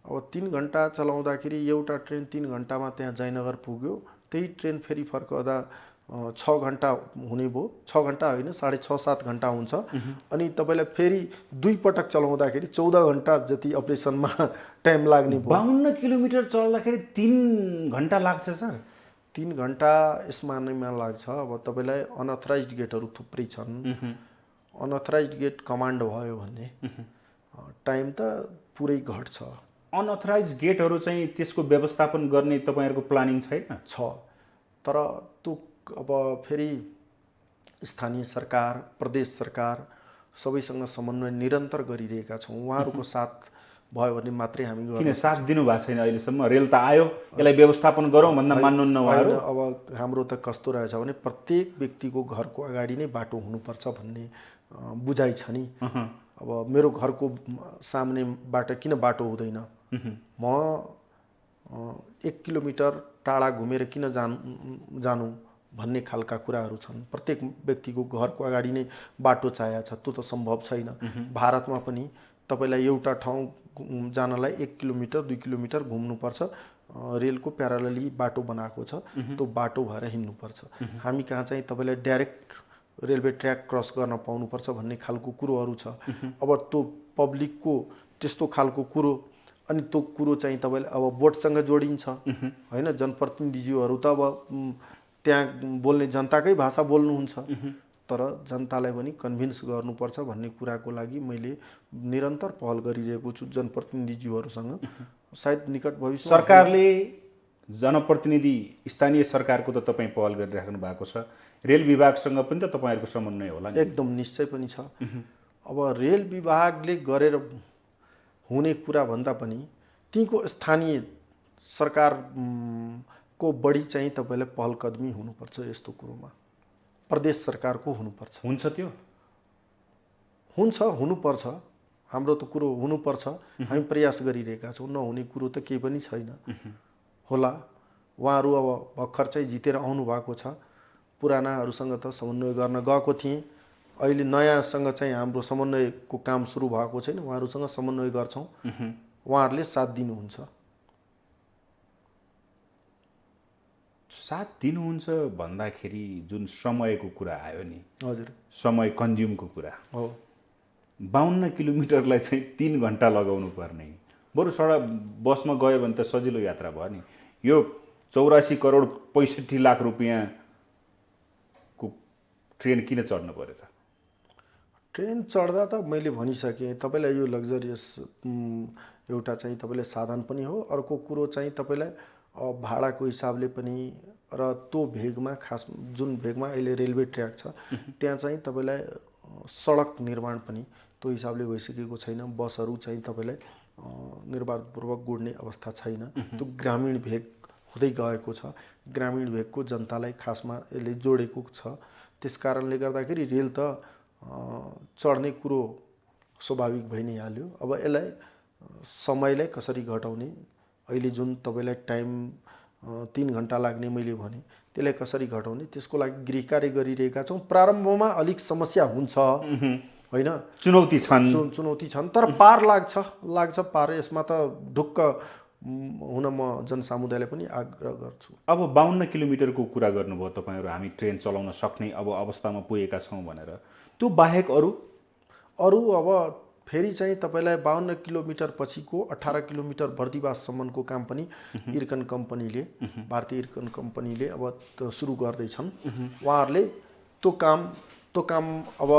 Speaker 2: अब 3 घण्टा चलाउँदाखेरि एउटा ट्रेन 3 घण्टामा त्यहाँ जयनगर पुग्यो, त्यही ट्रेन फेरि फर्कदा 6 घण्टा हुने भयो। 6 घण्टा होइन, 6.5-7 घण्टा हुन्छ। अनि तपाईलाई फेरि 2 पटक चलाउँदाखेरि 14 घण्टा जति अपरेसनमा टाइम लाग्ने भयो।
Speaker 1: 52 किलोमिटर चल्दाखेरि 3 घण्टा लाग्छ सर?
Speaker 2: 3 घण्टा यसमा नैमा लाग्छ। अब तपाईलाई अनअथराइज्ड गेटहरू थुप्रै छन्। अनअथराइज्ड गेट कमान्ड भयो भने टाइम त पुरै घट्छ।
Speaker 1: अनअथराइज्ड गेटहरू चाहिँ त्यसको व्यवस्थापन गर्ने तपाईहरुको प्लानिङ छैन?
Speaker 2: छ, तर त्यो अब फेरि स्थानीय सरकार, प्रदेश सरकार सबैसँग समन्वय निरन्तर गरिरहेका छौँ। उहाँहरूको साथ भयो भने मात्रै हामी गर्न।
Speaker 1: किन साथ दिनु भएको छैन अहिलेसम्म? रेल त आयो, यसलाई व्यवस्थापन गरौँ भन्दा मान्नुहुन्न उहाँहरू?
Speaker 2: अब हाम्रो त कस्तो रहेछ भने प्रत्येक व्यक्तिको घरको अगाडि नै बाटो हुनुपर्छ भन्ने बुझाइ छ नि। अब मेरो घरको सामनेबाट किन बाटो हुँदैन? म 1 किलोमिटर टाढा घुमेर किन जानु भन्ने खालका कुराहरू छन्। प्रत्येक व्यक्तिको घरको अगाडि नै बाटो चाहिएको छ, त्यो त सम्भव छैन। भारतमा पनि तपाईलाई एउटा ठाउँ जानलाई 1 किलोमिटर 2 किलोमिटर घुम्नुपर्छ। रेलको प्यारालली बाटो बनाएको छ, त्यो बाटो भएर हिँड्नुपर्छ। हामी कहाँ चाहिँ तपाईलाई डाइरेक्ट रेलवे ट्र्याक क्रस गर्न पाउनुपर्छ भन्ने खालको कुरोहरू छ। अब त्यो पब्लिकको त्यस्तो खालको कुरो, अनि त्यो कुरो चाहिँ तपाईले अब बोर्डसँग जोडिन्छ हैन। जनप्रतिनिधिज्यूहरू त अब त्यहाँ बोल्ने जनताकै भाषा बोल्नुहुन्छ, तर जनतालाई पनि कन्भिन्स गर्नुपर्छ भन्ने कुराको लागि मैले निरन्तर पहल गरिरहेको छु जनप्रतिनिधिज्यूहरूसँग। सायद निकट भविष्य
Speaker 1: सरकारले जनप्रतिनिधि स्थानीय सरकारको त तपाईँ पहल गरिराख्नु भएको छ, रेल विभागसँग पनि त तपाईहरुको समन्वय होला नि?
Speaker 2: एकदम निश्चय पनि छ। अब रेल विभागले गरेर हुने कुरा भन्दा पनि तीको स्थानीय सरकारको बढी चाहिँ तपाईलाई पहल कदमी हुनुपर्छ यस्तो कुरोमा। प्रदेश सरकारको हुनुपर्छ।
Speaker 1: हुन्छ त्यो?
Speaker 2: हुन्छ, हुनुपर्छ। हाम्रो त कुरो हुनुपर्छ। हामी प्रयास गरिरहेका छौँ, नहुने कुरो त केही पनि छैन। होला, उहाँहरू अब भर्खर चाहिँ जितेर आउनु भएको छ। पुरानाहरूसँग त समन्वय गर्न गएको थिएँ, अहिले नयाँसँग चाहिँ हाम्रो समन्वयको काम सुरु भएको छैन। उहाँहरूसँग समन्वय गर्छौँ, उहाँहरूले साथ दिनुहुन्छ।
Speaker 1: साथ दिनुहुन्छ भन्दाखेरि जुन समयको कुरा आयो नि,
Speaker 2: हजुर,
Speaker 1: समय कन्ज्युमको कुरा
Speaker 2: हो।
Speaker 1: 52 किलोमिटरलाई चाहिँ 3 घण्टा लगाउनु पर्ने, बरु सडक बसमा गयो भने त सजिलो यात्रा भयो नि। यो 84 करोड 65 लाख रुपियाँको ट्रेन किन चढ्नु पर्यो त?
Speaker 2: ट्रेन चढ्दा त मैले भनिसकेँ तपाईलाई यो लग्जरियस एउटा चाहिँ तपाईलाई साधन पनि हो। अर्को कुरो चाहिँ तपाईलाई भाडाको हिसाबले पनि र त्यो भेगमा खास जुन भेगमा अहिले रेलवे ट्र्याक छ त्यहाँ चाहिँ तपाईलाई सडक निर्माण पनि त्यो हिसाबले भइसकेको छैन। बसहरू चाहिँ तपाईलाई निर्बाधपूर्वक गुड्ने अवस्था छैन। त्यो ग्रामीण भेग हुँदै गएको छ। ग्रामीण भेगको जनतालाई खासमा यसले जोडेको छ। त्यसकारणले गर्दाखेरि रेल त चढ्ने कुरो स्वाभाविक भइ नै हाल्यो। अब यसलाई समयलाई कसरी घटाउने अहिले जुन तपाईँलाई टाइम 3 घन्टा लाग्ने मैले भने त्यसलाई कसरी घटाउने, त्यसको लागि गृह कार्य गरिरहेका छौँ। प्रारम्भमा अलिक समस्या हुन्छ होइन,
Speaker 1: चुनौती छन्।
Speaker 2: चुनौती छन्, तर पार लाग्छ पार। यसमा त ढुक्क हुन म जनसमुदायलाई पनि आग्रह गर्छु।
Speaker 1: अब 52 किलोमिटरको कुरा गर्नुभयो तपाईँहरू, हामी ट्रेन चलाउन सक्ने अब अवस्थामा पुगेका छौँ भनेर। त्यो बाहेक अरू
Speaker 2: अब फेरि चाहिँ तपाईँलाई 52 किलोमिटर पछिको 18 किलोमिटर बर्दिवाससम्मको काम पनि इर्कन कम्पनीले, भारतीय इर्कन कम्पनीले अब सुरु गर्दैछन्। उहाँहरूले त्यो काम अब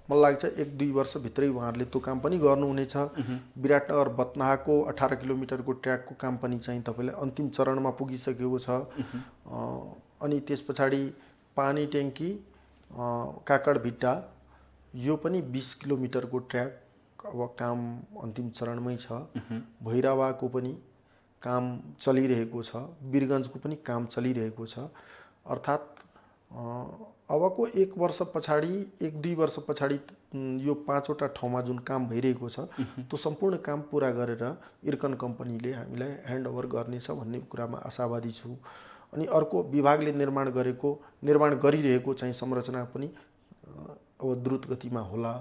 Speaker 2: मलाई लाग्छ 1-2 वर्षभित्रै उहाँहरूले त्यो काम पनि गर्नुहुनेछ। विराटनगर बत्नाको 18 किलोमिटरको ट्र्याकको काम पनि चाहिँ तपाईँलाई अन्तिम चरणमा पुगिसकेको छ। अनि त्यस पछाडि पानी ट्याङ्की काकडभिट्टा यो पनि 20 किलोमिटरको ट्र्याक अब काम अन्तिम चरणमै छ। भैरवाको पनि काम चलिरहेको छ, वीरगञ्जको पनि काम चलिरहेको छ। अर्थात् अबको 1 वर्ष पछाडि 1-2 वर्ष पछाडि यो 5वटा ठाउँमा जुन काम भइरहेको छ त्यो सम्पूर्ण काम पुरा गरेर इर्कन कम्पनीले हामीलाई ह्यान्डओभर गर्नेछ भन्ने कुरामा आशावादी छु। अनि अर्को विभागले निर्माण गरिरहेको चाहिँ संरचना पनि अब द्रुत गतिमा होला।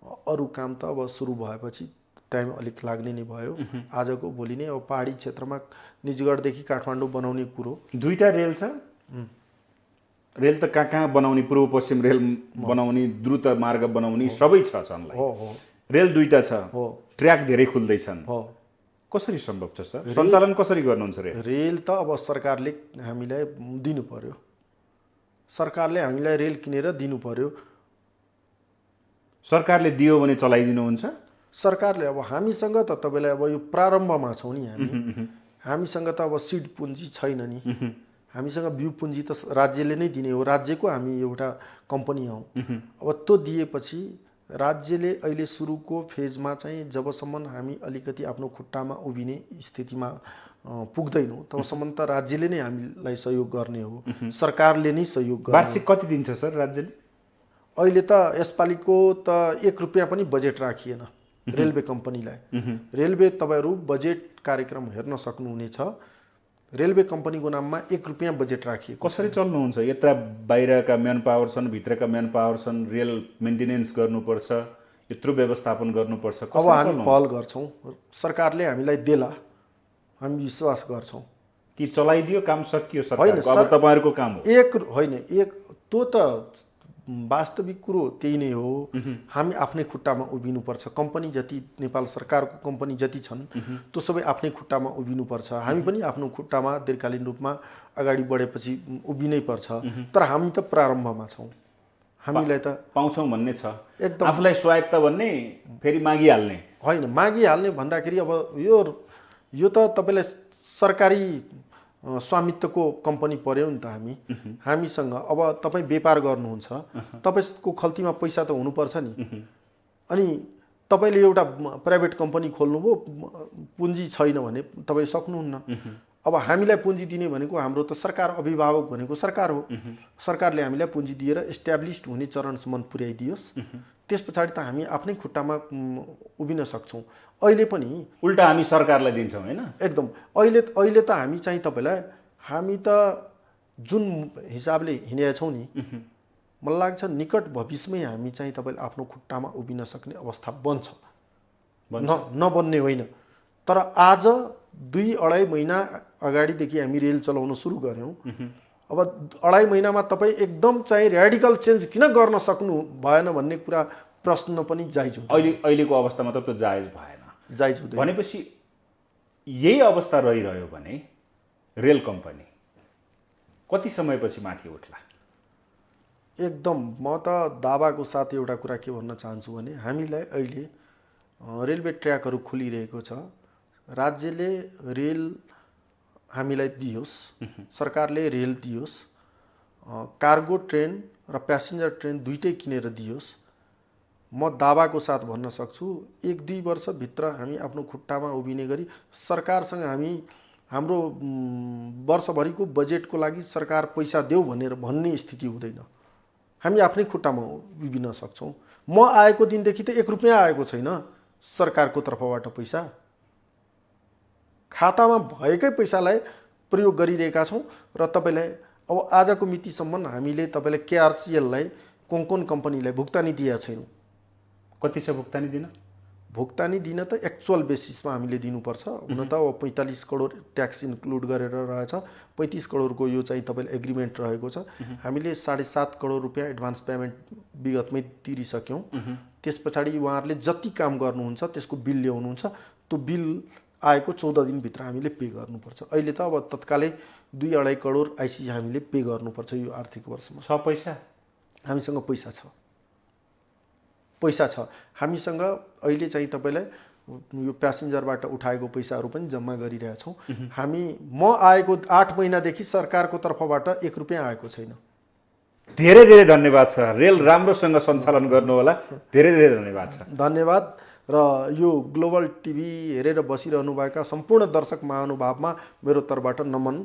Speaker 2: अरू काम त अब सुरु भएपछि टाइम अलिक लाग्ने नै भयो। आजको भोलि नै अब पहाडी क्षेत्रमा निजगढदेखि काठमाडौँ बनाउने कुरो,
Speaker 1: 2टा रेल छ। रेल त कहाँ बनाउने, पूर्व पश्चिम रेल बनाउने, द्रुत मार्ग बनाउने सबै छ छन्लाई। रेल 2टा छ, ट्र्याक धेरै खुल्दैछन्। कसरी सम्भव छ सर? सञ्चालन कसरी गर्नुहुन्छ
Speaker 2: रेल त अब सरकारले हामीलाई दिनु पर्यो, सरकारले हामीलाई रेल किनेर दिनु पर्यो।
Speaker 1: सरकारले दियो भने चलाइदिनुहुन्छ?
Speaker 2: सरकारले अब हामीसँग त तपाईँलाई अब यो प्रारम्भमा छौँ नि हामीसँग त अब सिड पुँजी छैन नि। हामीसँग बिउ पुँजी त राज्यले नै दिने हो, राज्यको हामी एउटा कम्पनी हौँ। अब त्यो दिएपछि राज्यले अहिले सुरुको फेजमा चाहिँ जबसम्म हामी अलिकति आफ्नो खुट्टामा उभिने स्थितिमा पुग्दैनौँ तबसम्म त राज्यले नै हामीलाई सहयोग गर्ने हो, सरकारले नै सहयोग गर्ने।
Speaker 1: वार्षिक कति दिन्छ सर राज्यले?
Speaker 2: अहिले त यसपालिको त 1 रुपियाँ पनि बजेट राखिएन रेलवे कम्पनीलाई। रेलवे तपाईँहरू बजेट कार्यक्रम हेर्न सक्नुहुनेछ। रेलवे कम्पनीको नाममा 1 रुपियाँ बजेट राखिएको।
Speaker 1: कसरी चल्नुहुन्छ? यत्र बाहिरका म्यान पावर छन्, भित्रका म्यान पावर छन्, रेल मेन्टेनेन्स गर्नुपर्छ, यत्रो व्यवस्थापन गर्नुपर्छ।
Speaker 2: अब हामी पहल गर्छौँ, सरकारले हामीलाई देला, हामी विश्वास गर्छौँ
Speaker 1: कि चलाइदियो काम सकियो सरकारको, अब तपाईँहरूको काम हो।
Speaker 2: एक त्यो त वास्तविक कुरो त्यही नै हो। हामी आफ्नै खुट्टामा उभिनुपर्छ। कम्पनी जति नेपाल सरकारको कम्पनी जति छन् त्यो सबै आफ्नै खुट्टामा उभिनुपर्छ। हामी पनि आफ्नो खुट्टामा दीर्घकालीन रूपमा अगाडि बढेपछि उभिनै पर्छ। तर हामी त प्रारम्भमा छौँ, हामीलाई त
Speaker 1: पाउँछौँ भन्ने छ,
Speaker 2: एकदम
Speaker 1: आफूलाई स्वायत्त भन्ने फेरि मागिहाल्ने
Speaker 2: होइन। मागिहाल्ने भन्दाखेरि अब यो त तपाईँलाई सरकारी स्वामित्वको कम्पनी पर्यो नि त। हामीसँग अब तपाईँ व्यापार गर्नुहुन्छ, तपाईँको खल्तीमा पैसा त हुनुपर्छ नि। अनि तपाईँले एउटा प्राइभेट कम्पनी खोल्नुभयो, पुँजी छैन भने तपाईँ सक्नुहुन्न। अब हामीलाई पुँजी दिने भनेको हाम्रो त सरकार, अभिभावक भनेको सरकार हो। सरकारले हामीलाई पुँजी दिएर इस्ट्याब्लिस्ड हुने चरणसम्म पुर्याइदियोस्, त्यस पछाडि त हामी आफ्नै खुट्टामा उभिन सक्छौँ। अहिले पनि
Speaker 1: उल्टा हामी सरकारलाई दिन्छौँ होइन?
Speaker 2: एकदम। अहिले त हामी चाहिँ तपाईँलाई, हामी त जुन हिसाबले हिँडेका छौँ नि, मलाई लाग्छ निकट भविष्यमै हामी चाहिँ तपाईँले आफ्नो खुट्टामा उभिन सक्ने अवस्था बन्छ, नबन्ने होइन। तर आज 2-2.5 महिना अगाडिदेखि हामी रेल चलाउन सुरु गऱ्यौँ। अब 2.5 महिनामा तपाईँ एकदम चाहिँ र्याडिकल चेन्ज किन गर्न सक्नु भएन भन्ने कुरा प्रश्न पनि जायज हो।
Speaker 1: अहिलेको अवस्थामा त त्यो जायज भएन,
Speaker 2: जायज हुँदैन।
Speaker 1: भनेपछि यही अवस्था रहिरह्यो भने रेल कम्पनी कति समयपछि माथि उठ्ला?
Speaker 2: एकदम म त दावाको साथ एउटा कुरा के भन्न चाहन्छु भने हामीलाई अहिले रेलवे ट्र्याकहरू खुलिरहेको छ। राज्यले रेल हामीलाई दियोस्, सरकारले रेल दियोस्, कार्गो ट्रेन र प्यासेन्जर ट्रेन दुइटै किनेर दियोस्। म दावाको साथ भन्न सक्छु 1-2 वर्षभित्र हामी आफ्नो खुट्टामा उभिने गरी सरकारसँग हाम्रो वर्षभरिको बजेटको लागि सरकार पैसा देऊ भन्ने स्थिति हुँदैन। हामी आफ्नै खुट्टामा उभिन सक्छौँ। म आएको दिनदेखि त 1 रुपियाँ आएको छैन सरकारको तर्फबाट पैसा। खातामा भएकै पैसालाई प्रयोग गरिरहेका छौँ र तपाईँलाई अब आजको मितिसम्म हामीले तपाईँलाई केआरसिएललाई कुन कम्पनीलाई भुक्तानी दिएका छैनौँ।
Speaker 1: कति छ भुक्तानी दिन?
Speaker 2: भुक्तानी दिन त एक्चुअल बेसिसमा हामीले दिनुपर्छ। हुन त अब 45 करोड ट्याक्स इन्क्लुड गरेर रहेछ, 35 करोडको यो चाहिँ तपाईँले एग्रिमेन्ट रहेको छ। हामीले 7.5 करोड रुपियाँ एडभान्स पेमेन्ट विगतमै तिरिसक्यौँ। त्यस पछाडि उहाँहरूले जति काम गर्नुहुन्छ त्यसको बिल ल्याउनुहुन्छ, त्यो बिल आएको 14 दिनभित्र हामीले पे गर्नुपर्छ। अहिले त अब तत्कालै 2-2.5 करोड आइसी हामीले पे गर्नुपर्छ यो आर्थिक वर्षमा।
Speaker 1: छ पैसा?
Speaker 2: हामीसँग पैसा छ, पैसा छ हामीसँग। अहिले चाहिँ तपाईँलाई यो प्यासेन्जरबाट उठाएको पैसाहरू पनि जम्मा गरिरहेछौँ हामी। म आएको 8 महिनादेखि सरकारको तर्फबाट 1 रुपियाँ आएको छैन।
Speaker 1: धेरै धेरै धन्यवाद छ। रेल राम्रोसँग सञ्चालन गर्नु होला। धेरै धेरै धन्यवाद छ।
Speaker 2: धन्यवाद। र यो ग्लोबल टिभी हेरेर बसिरहनुभएका सम्पूर्ण दर्शक महानुभावमा मेरो तर्फबाट नमन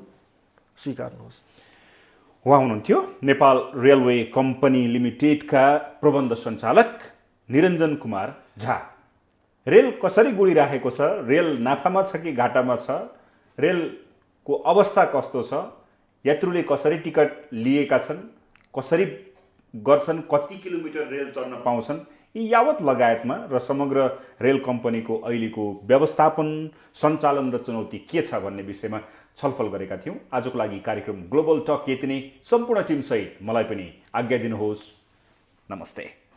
Speaker 2: स्वीकार्नुहोस्।
Speaker 1: उहाँ हुनुहुन्थ्यो नेपाल रेलवे कम्पनी लिमिटेडका प्रबन्ध सञ्चालक निरञ्जन कुमार झा। रेल कसरी गुडिराखेको छ, रेल नाफामा छ कि घाटामा छ, रेलको अवस्था कस्तो छ, यात्रुले कसरी टिकट लिएका छन्, कसरी गर्छन्, कति किलोमिटर रेल चढ्न पाउँछन्, यी यावत लगायतमा र समग्र रेल कम्पनीको अहिलेको व्यवस्थापन, सञ्चालन र चुनौती के छ भन्ने विषयमा छलफल गरेका थियौँ। आजको लागि कार्यक्रम ग्लोबल टक यति नै। सम्पूर्ण टिमसहित मलाई पनि आज्ञा दिनुहोस्। नमस्ते।